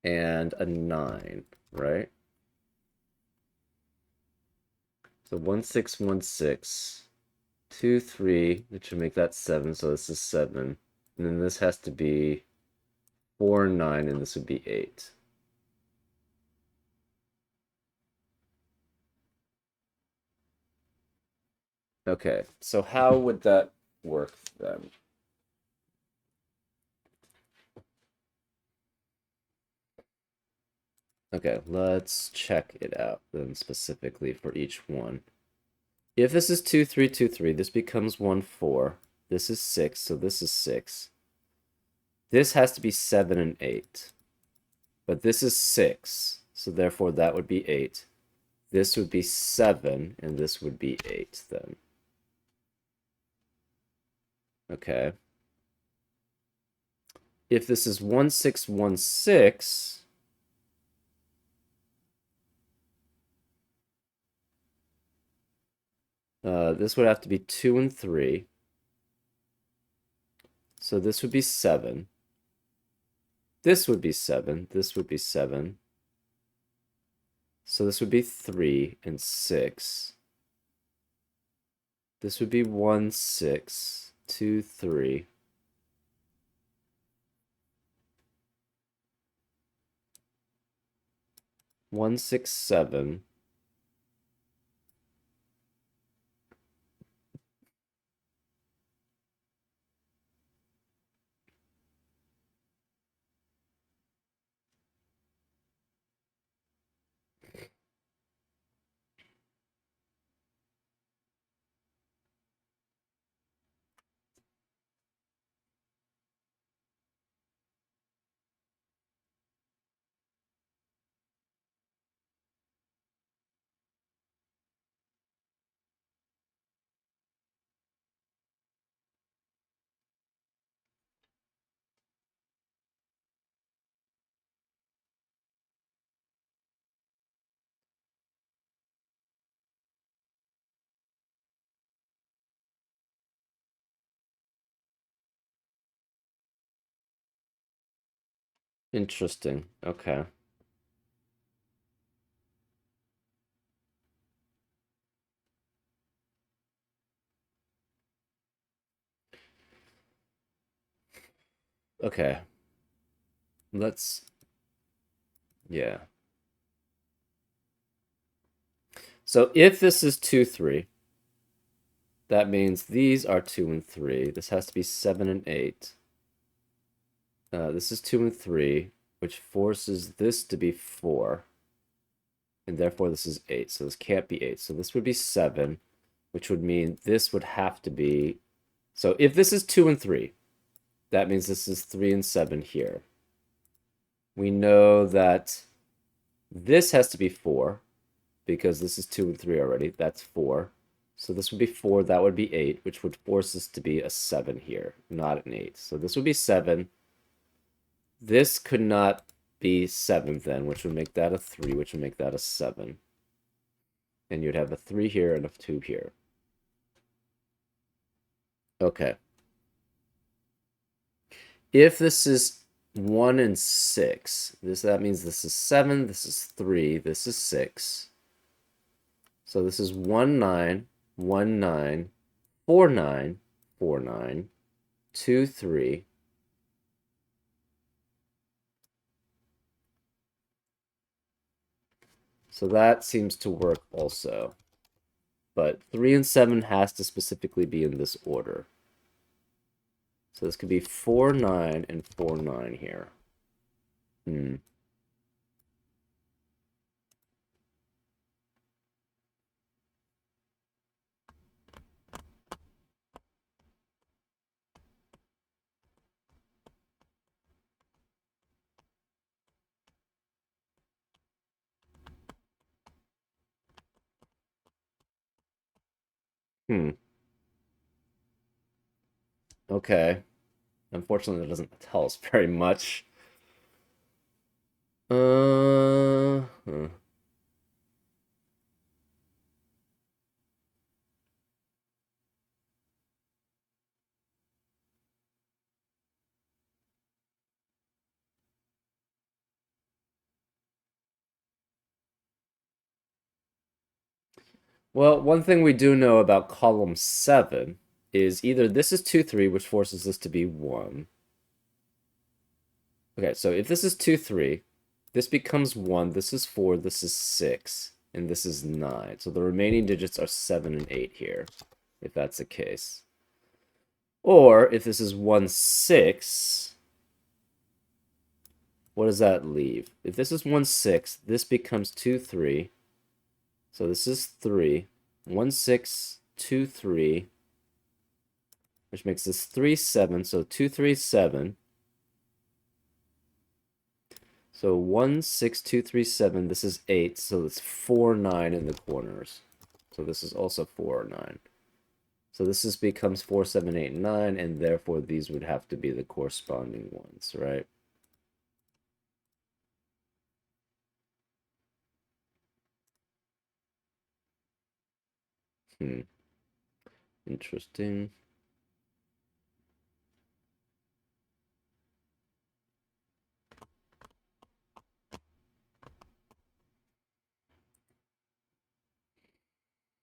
and a 9, right? So 1, 6, 1, 6, 2, 3, which should make that 7, so this is 7. And then this has to be 4, 9, and this would be 8. Okay, so how would that work then? Okay, let's check it out then specifically for each one. If this is 2, 3, 2, 3, this becomes 1, 4. This is 6, so this is 6. This has to be 7 and 8. But this is 6, so therefore that would be 8. This would be 7, and this would be 8 then. Okay. If this is 1, 6, 1, 6, this would have to be 2 and 3. So this would be 7. This would be 7. This would be 7. So this would be 3 and 6. This would be 1, 6, 2, 3. One, 6, 7. Interesting. Okay. Okay. Let's, yeah. So if this is 2, 3, that means these are 2 and 3. This has to be 7 and 8. This is 2 and 3, which forces this to be 4. And therefore this is 8. So this can't be 8. So this would be 7, which would mean this would have to be. So if this is 2 and 3, that means this is 3 and 7 here. We know that this has to be 4 because this is 2 and 3 already. That's 4. So this would be 4. That would be 8, which would force this to be a 7 here, not an 8. So this would be 7. This could not be 7 then, which would make that a 3, which would make that a 7. And you'd have a 3 here and a 2 here. Okay. If this is 1 and 6, that means this is 7, this is 3, this is 6. So this is 1, 9, 1, 9, 4, 9, 4, 9, 2, 3. So that seems to work also. But 3 and 7 has to specifically be in this order. So this could be 4, 9, and 4, 9 here. Hmm. Hmm. Okay. Unfortunately, that doesn't tell us very much. Hmm. Well, one thing we do know about column 7 is either this is 2, 3, which forces this to be 1. Okay, so if this is 2, 3, this becomes 1, this is 4, this is 6, and this is 9. So the remaining digits are 7 and 8 here, if that's the case. Or if this is 1, 6, what does that leave? If this is 1, 6, this becomes 2, 3. So this is 3. 1, 6, 2, 3, which makes this 3, 7. So 2, 3, 7. So 1, 6, 2, 3, 7. This is 8. So it's 4, 9 in the corners. So this is also 4, 9. So this is becomes 4, 7, 8, 9, and therefore these would have to be the corresponding ones, right? Hmm. Interesting.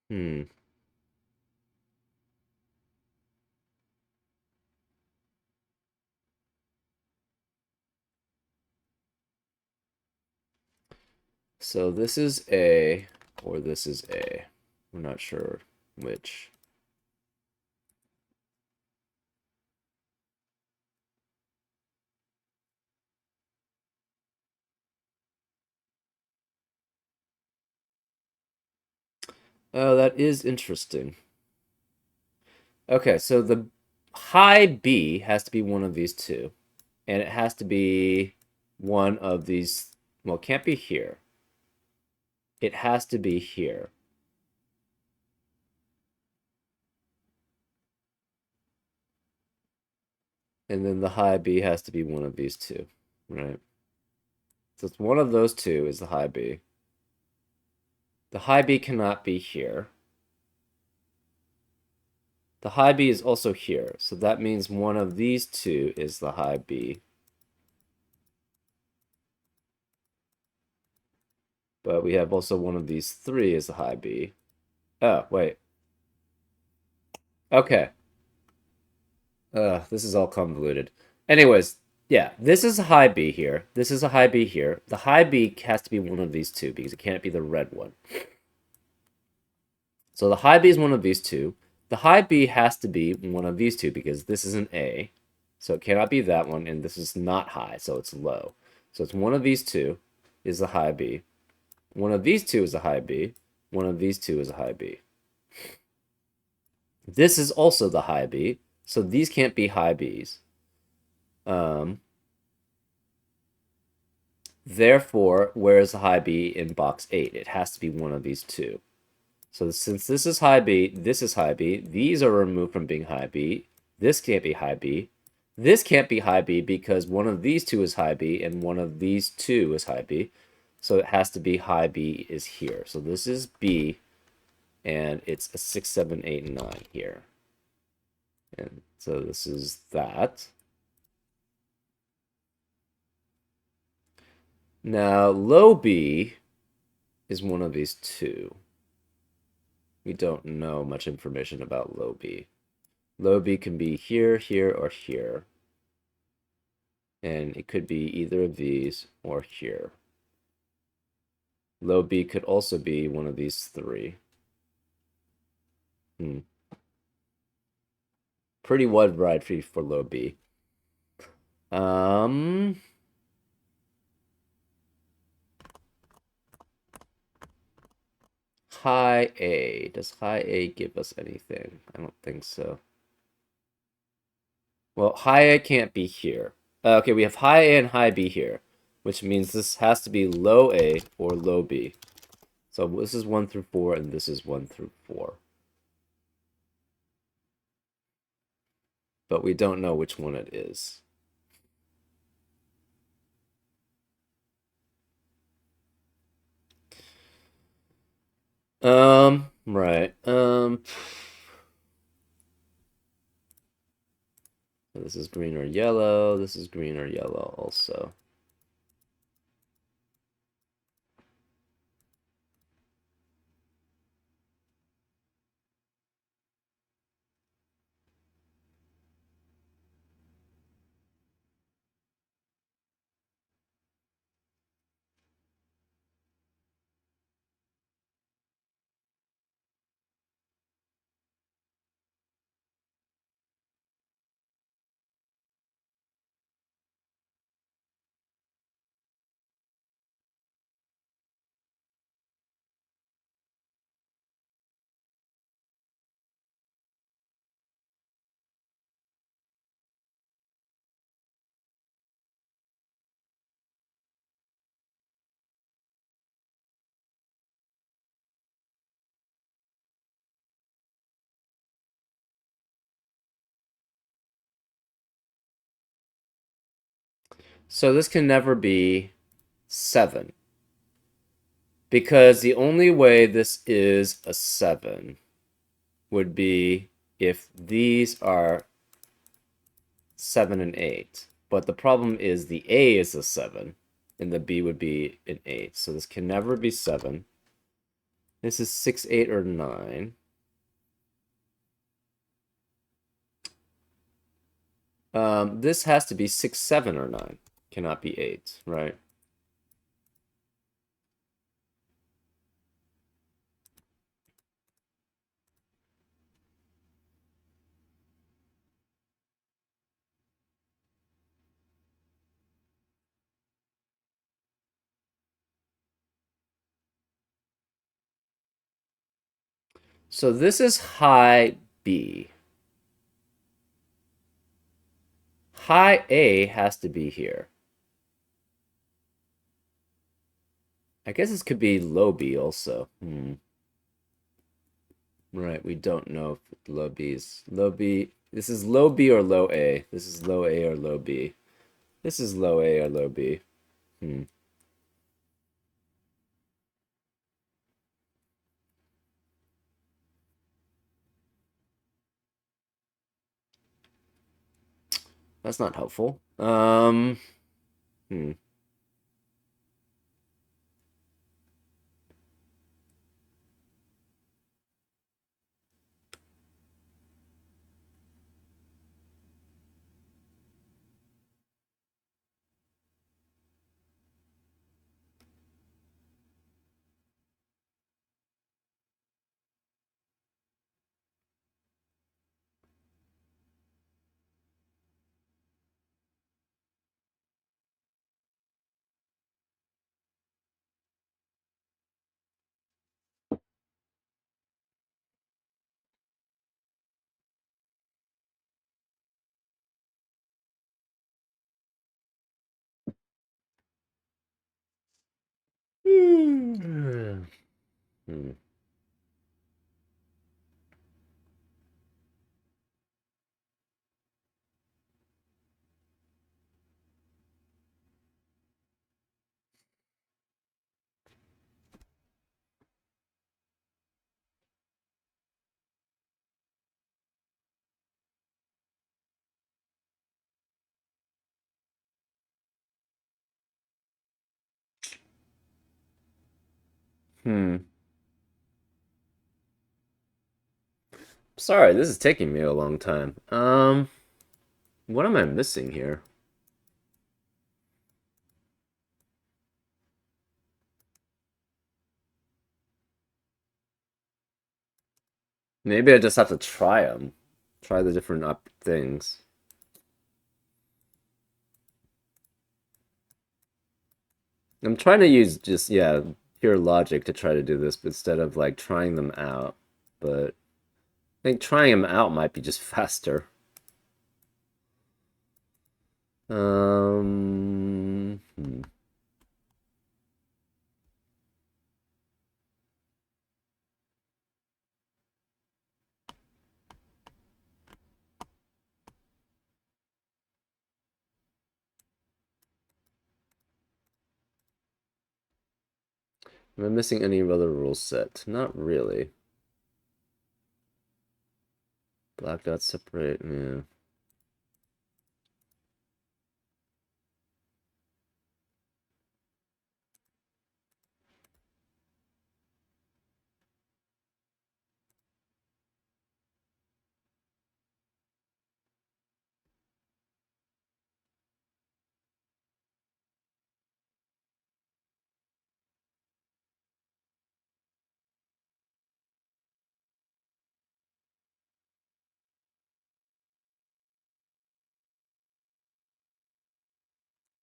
Hmm. So this is A, or this is A. We're not sure which. Oh, that is interesting. Okay, so the high B has to be one of these two. And it has to be one of these. Well, it can't be here. It has to be here. And then the high B has to be one of these two, right? So it's one of those two is the high B. The high B cannot be here. The high B is also here, so that means one of these two is the high B. But we have also one of these three is the high B. Oh, wait. Okay. This is all convoluted. Anyways, yeah, this is a high B here. This is a high B here. The high B has to be one of these two because it can't be the red one. So the high B is one of these two. The high B has to be one of these two because this is an A. So it cannot be that one, and this is not high, so it's low. So it's one of these two is the high B. One of these two is a high B. One of these two is a high B. This is also the high B, so these can't be high Bs. Um, Therefore, where is the high B in box 8? It has to be one of these two. So since this is high B, this is high B, these are removed from being high B. This can't be high B. This can't be high B because one of these two is high B and one of these two is high B. So it has to be high B is here. So this is B, and it's a 6, 7, 8, 9 here. And so this is that. Now, low B is one of these two. We don't know much information about low B. Low B can be here, here, or here. And it could be either of these or here. Low B could also be one of these three. Pretty wide variety for low B. Um, High A. Does high A give us anything? I don't think so. Well, high A can't be here. Okay, we have high A and high B here, which means this has to be low A or low B. So this is 1 through 4, and this is 1 through 4. But we don't know which one it is. Right. This is green or yellow. This is green or yellow also. So this can never be 7. Because the only way this is a 7 would be if these are 7 and 8. But the problem is the A is a 7, and the B would be an 8. So this can never be 7. This is 6, 8, or 9. This has to be 6, 7, or 9. Cannot be 8, right? So this is high B. High A has to be here. I guess this could be low B also. Right, we don't know if low B is low B. This is low B or low A. This is low A or low B. This is low A or low B. That's not helpful. Hmm. Hmm. Hmm. Sorry, this is taking me a long time. What am I missing here? Maybe I just have to try them. Try the different up things. I'm trying to use just, yeah, pure logic to try to do this instead of like trying them out. But I think trying them out might be just faster. Hmm. Am I missing any other rule set? Not really. Black dots separate, yeah.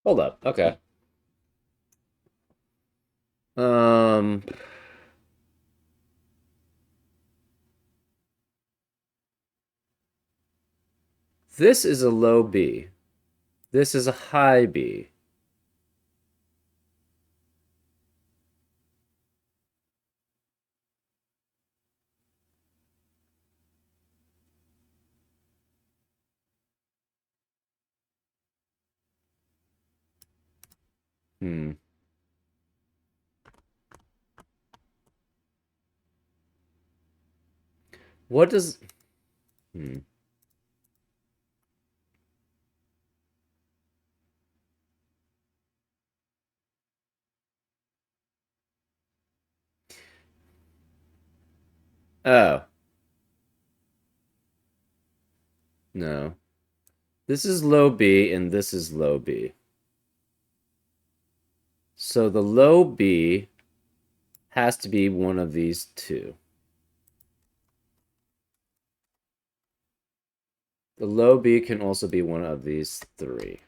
Hold up. Okay. Um, this is a low B. This is a high B. Hmm. What does... Hmm. Oh, no. This is low B and this is low B. So the low B has to be one of these two. The low B can also be one of these three.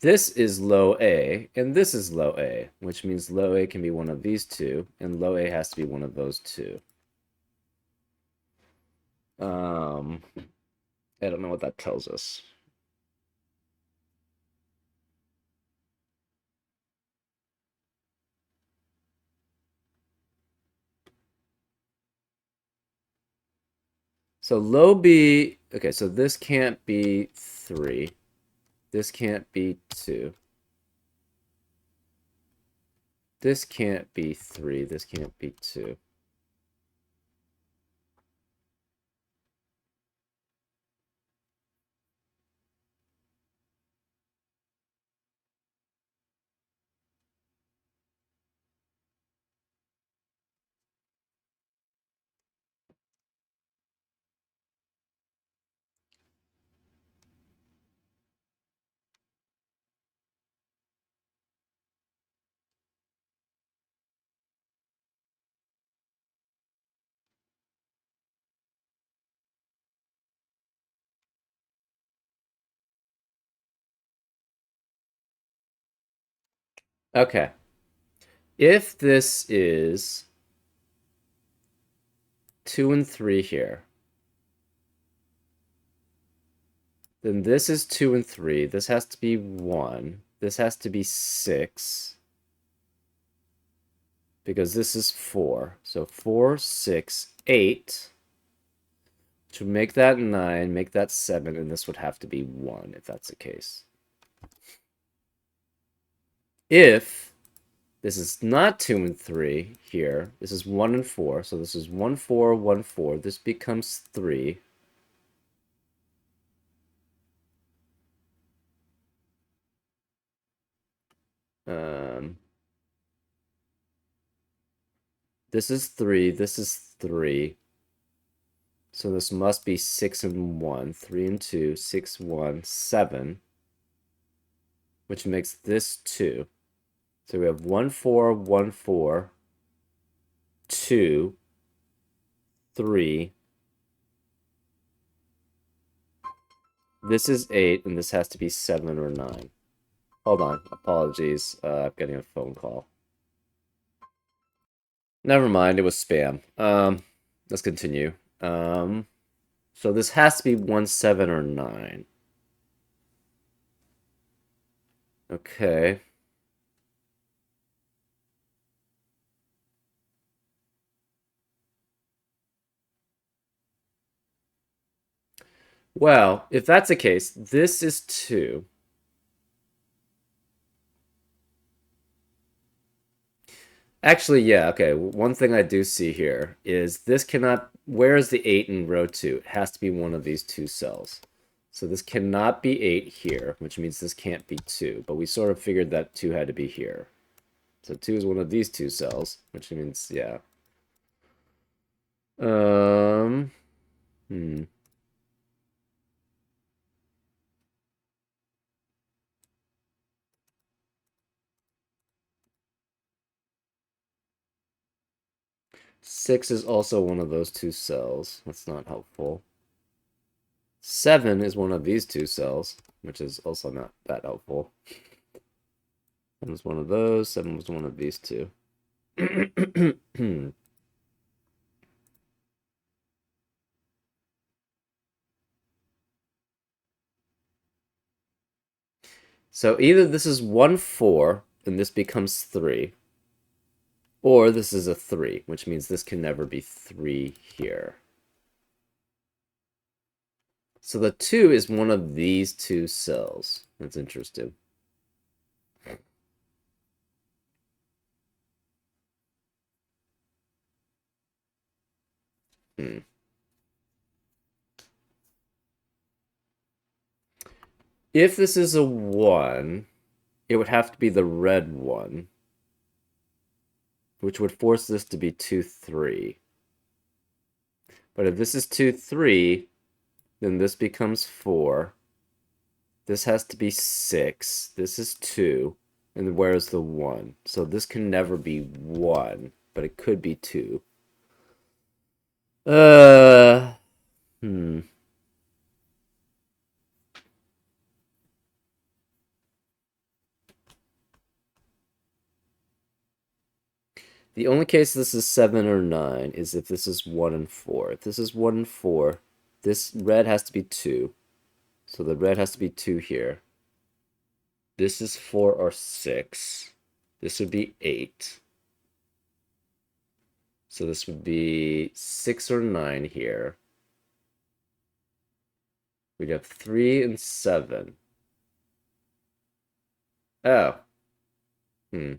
This is low A, and this is low A, which means low A can be one of these two, and low A has to be one of those two. Um, I don't know what that tells us. So low B, okay, so this can't be 3. This can't be 2. This can't be 3. This can't be 2. Okay. If this is 2 and 3 here, then this is 2 and 3. This has to be 1. This has to be 6. Because this is 4. So 4, 6, 8. Which would make that 9, make that 7, and this would have to be 1 if that's the case. If this is not 2 and 3 here, this is 1 and 4. So this is 1, 4, 1, 4. This becomes 3. Um, this is 3. This is 3. So this must be 6 and 1. 3 and 2. 6, 1, 7. Which makes this 2. So we have 1, 4, 1, 4, 2, 3. This is 8, and this has to be 7 or 9. Hold on. Apologies. I'm getting a phone call. Never mind. It was spam. Let's continue. So this has to be 1, 7, or 9. Okay. Well, if that's the case, this is 2. Actually, yeah, okay. One thing I do see here is this cannot. Where is the 8 in row 2? It has to be one of these two cells. So this cannot be 8 here, which means this can't be 2. But we sort of figured that 2 had to be here. So 2 is one of these two cells, which means, yeah. Um, hmm. 6 is also one of those two cells. That's not helpful. 7 is one of these two cells, which is also not that helpful. 7 was one of those. 7 was one of these two. So either this is 1, 4, and this becomes 3, or this is a 3, which means this can never be 3 here. So the 2 is one of these two cells. That's interesting. Hmm. If this is a 1, it would have to be the red one, which would force this to be 2, 3. But if this is 2, 3, then this becomes 4. This has to be 6. This is 2. And where's the 1? So this can never be 1, but it could be 2. Hmm. The only case this is 7 or 9 is if this is 1 and 4. If this is 1 and 4, this red has to be 2. So the red has to be 2 here. This is 4 or 6. This would be 8. So this would be 6 or 9 here. We'd have 3 and 7. Oh. Hmm.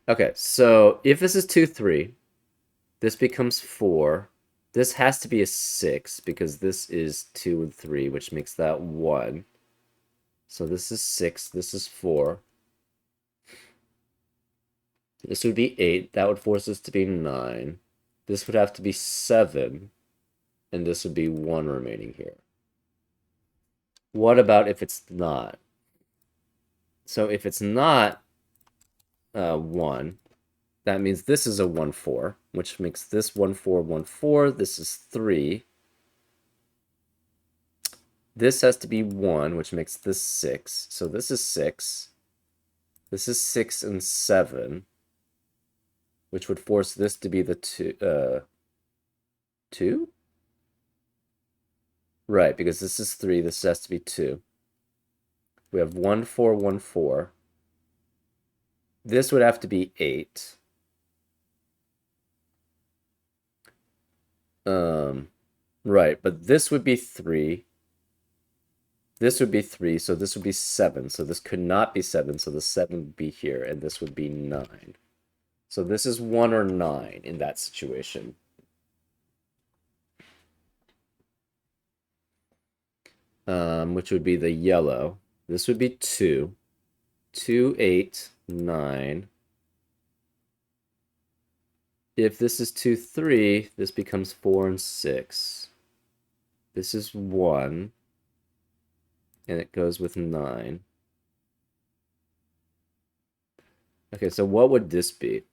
Okay, so if this is 2, 3, this becomes 4. This has to be a 6 because this is 2 and 3, which makes that 1. So this is 6, this is 4. This would be 8. That would force us to be 9. This would have to be 7. And this would be 1 remaining here. What about if it's not? So if it's not 1, that means this is a 1, 4, which makes this 1, 4, 1, 4. This is 3. This has to be 1, which makes this 6. So this is 6. This is 6 and 7, which would force this to be the 2? Right, because this is 3. This has to be 2. We have 1, 4, 1, 4. This would have to be 8. Right, but this would be 3. This would be 3, so this would be 7. So this could not be 7, so the 7 would be here, and this would be 9. So this is 1 or 9 in that situation. Which would be the yellow. This would be 2. 2, 8, 9. If this is 2, 3, this becomes 4 and 6. This is 1. And it goes with 9. Okay, so what would this be?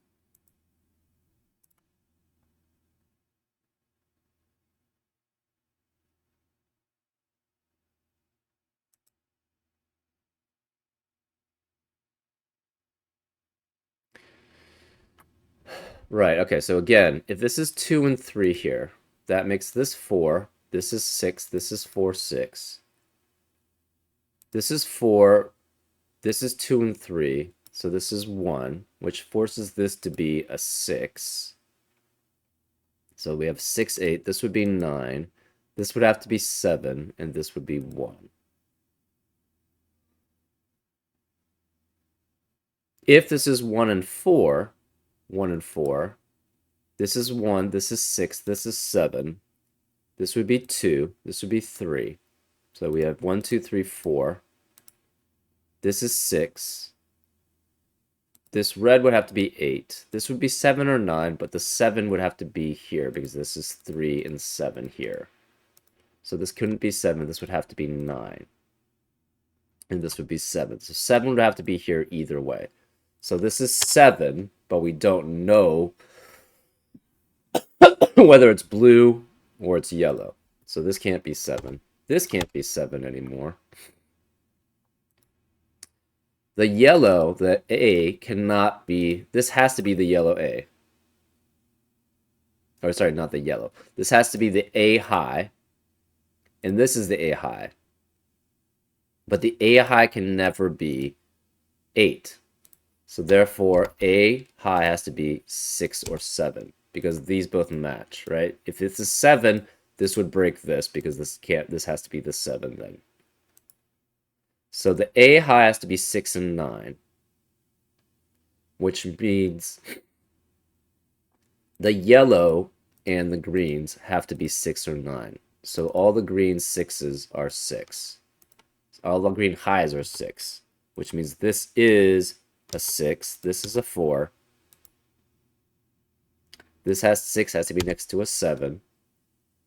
Right, okay, so again, if this is 2 and 3 here, that makes this 4. This is 6. This is 4, 6. This is 4. This is 2 and 3. So this is 1, which forces this to be a 6. So we have 6, 8. This would be 9. This would have to be 7, and this would be 1. If this is 1 and 4, 1 and 4, this is 1, this is 6, this is 7. This would be 2, this would be 3. So we have 1, 2, 3, 4. This is 6. This red would have to be 8. This would be 7 or 9, but the 7 would have to be here because this is 3 and 7 here. So this couldn't be 7. This would have to be 9. And this would be 7. So 7 would have to be here either way. So this is 7, but we don't know whether it's blue or it's yellow. So this can't be 7. This can't be 7 anymore. The yellow, the A, cannot be... This has to be the yellow A. Or sorry, not the yellow. This has to be the A high. And this is the A high. But the A high can never be 8. So therefore, A high has to be 6 or 7. because these both match, right? If this is 7, this would break this because this has to be the 7 then. So the A high has to be 6 and 9, which means the yellow and the greens have to be 6 or 9. So all the green 6s are 6. All the green highs are 6, which means this is a 6, this is a 4. This has 6 has to be next to a 7.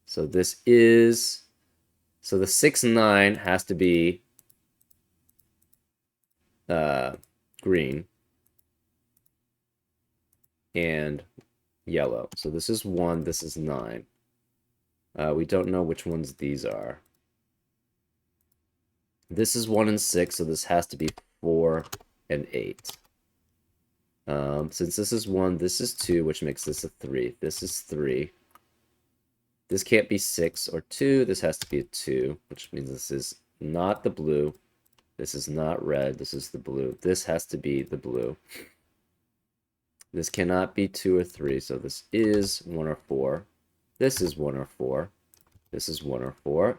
So this is, so the 6 and 9 has to be green and yellow. So this is 1, this is 9. We don't know which ones these are. This is 1 and 6, so this has to be 4 and 8. Since this is 1, this is 2, which makes this a 3. This is 3. This can't be 6 or 2. This has to be a 2, which means this is not the blue. This is not red. This is the blue. This has to be the blue. This cannot be 2 or 3, so this is 1 or 4. This is 1 or 4. This is 1 or 4.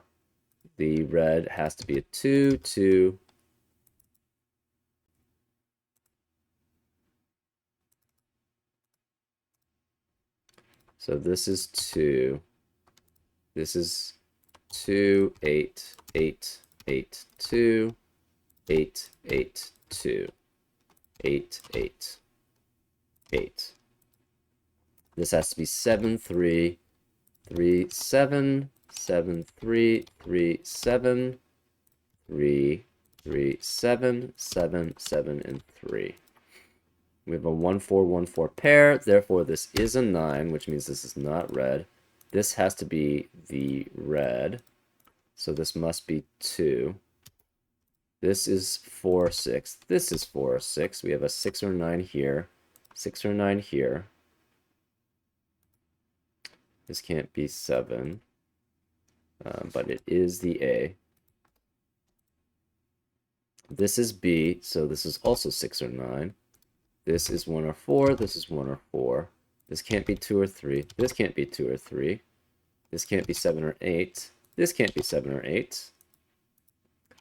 The red has to be a 2, 2. So this is 2. This is 2, 8, 8, 8, 2, 8, 8, 2, 8, 8, 8. This has to be 7, 3, 3, 7, 7, 3, 3, 7, 3, 3, 7, 7, 7, and 3. We have a 1, 4, 1, 4 pair. Therefore, this is a 9, which means this is not red. This has to be the red. So this must be 2. This is 4, 6. This is 4, 6. We have a 6 or 9 here. 6 or 9 here. This can't be 7. But it is the A. This is B, so this is also 6 or 9. This is 1 or 4. This is 1 or 4. This can't be 2 or 3. This can't be 2 or 3. This can't be 7 or 8. This can't be 7 or 8.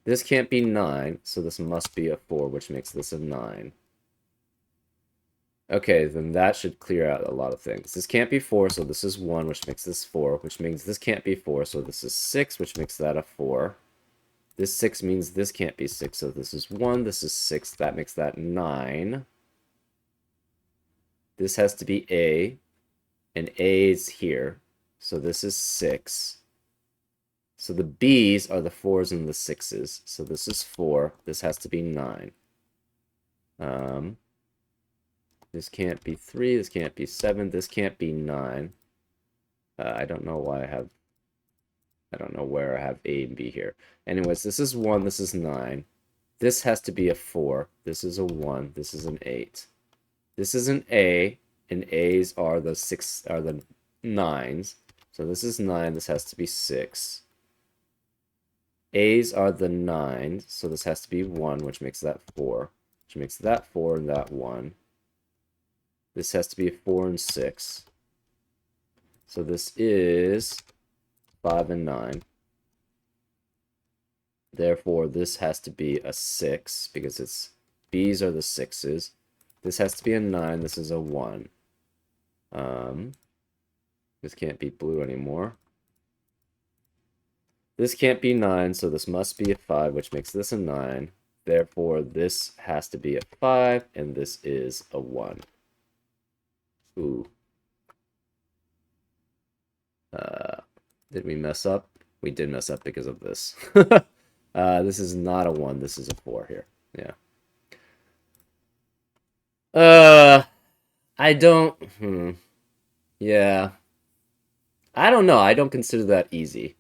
This can't be 9, so this must be a 4, which makes this a 9. Okay, then that should clear out a lot of things. This can't be 4, so this is 1, which makes this 4, which means this can't be 4, so this is 6, which makes that a 4. This 6 means this can't be 6, so this is 1, this is 6, that makes that 9. This has to be A, and A is here, so this is 6. So the B's are the 4s and the 6s, so this is 4, this has to be 9. This can't be 3, this can't be 7, this can't be 9. I don't know why I don't know where I have A and B here. Anyways, this is 1, this is 9. This has to be a 4, this is a 1, this is an 8. This is an A, and A's are the 9s. So this is 9, this has to be 6. A's are the 9s, so this has to be 1, which makes that 4. Which makes that 4 and that 1. This has to be a 4 and 6. So this is 5 and 9. Therefore, this has to be a 6, because it's B's are the 6s. This has to be a 9, this is a 1. This can't be blue anymore. This can't be 9, so this must be a 5, which makes this a 9. Therefore, this has to be a 5, and this is a 1. Ooh. Did we mess up? We did mess up because of this. This is not a 1, this is a 4 here. Yeah. I don't... Yeah. I don't know. I don't consider that easy.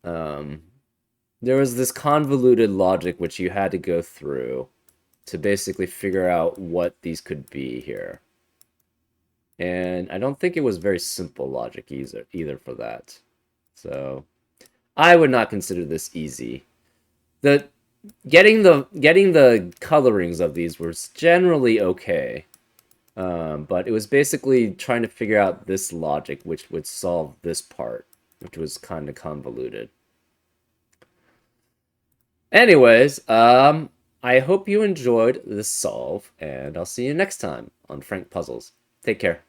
There was this convoluted logic which you had to go through to basically figure out what these could be here. And I don't think it was very simple logic either for that. So I would not consider this easy. Getting the colorings of these was generally okay. But it was basically trying to figure out this logic, which would solve this part, which was kind of convoluted. Anyways, I hope you enjoyed this solve, and I'll see you next time on Frank Puzzles. Take care.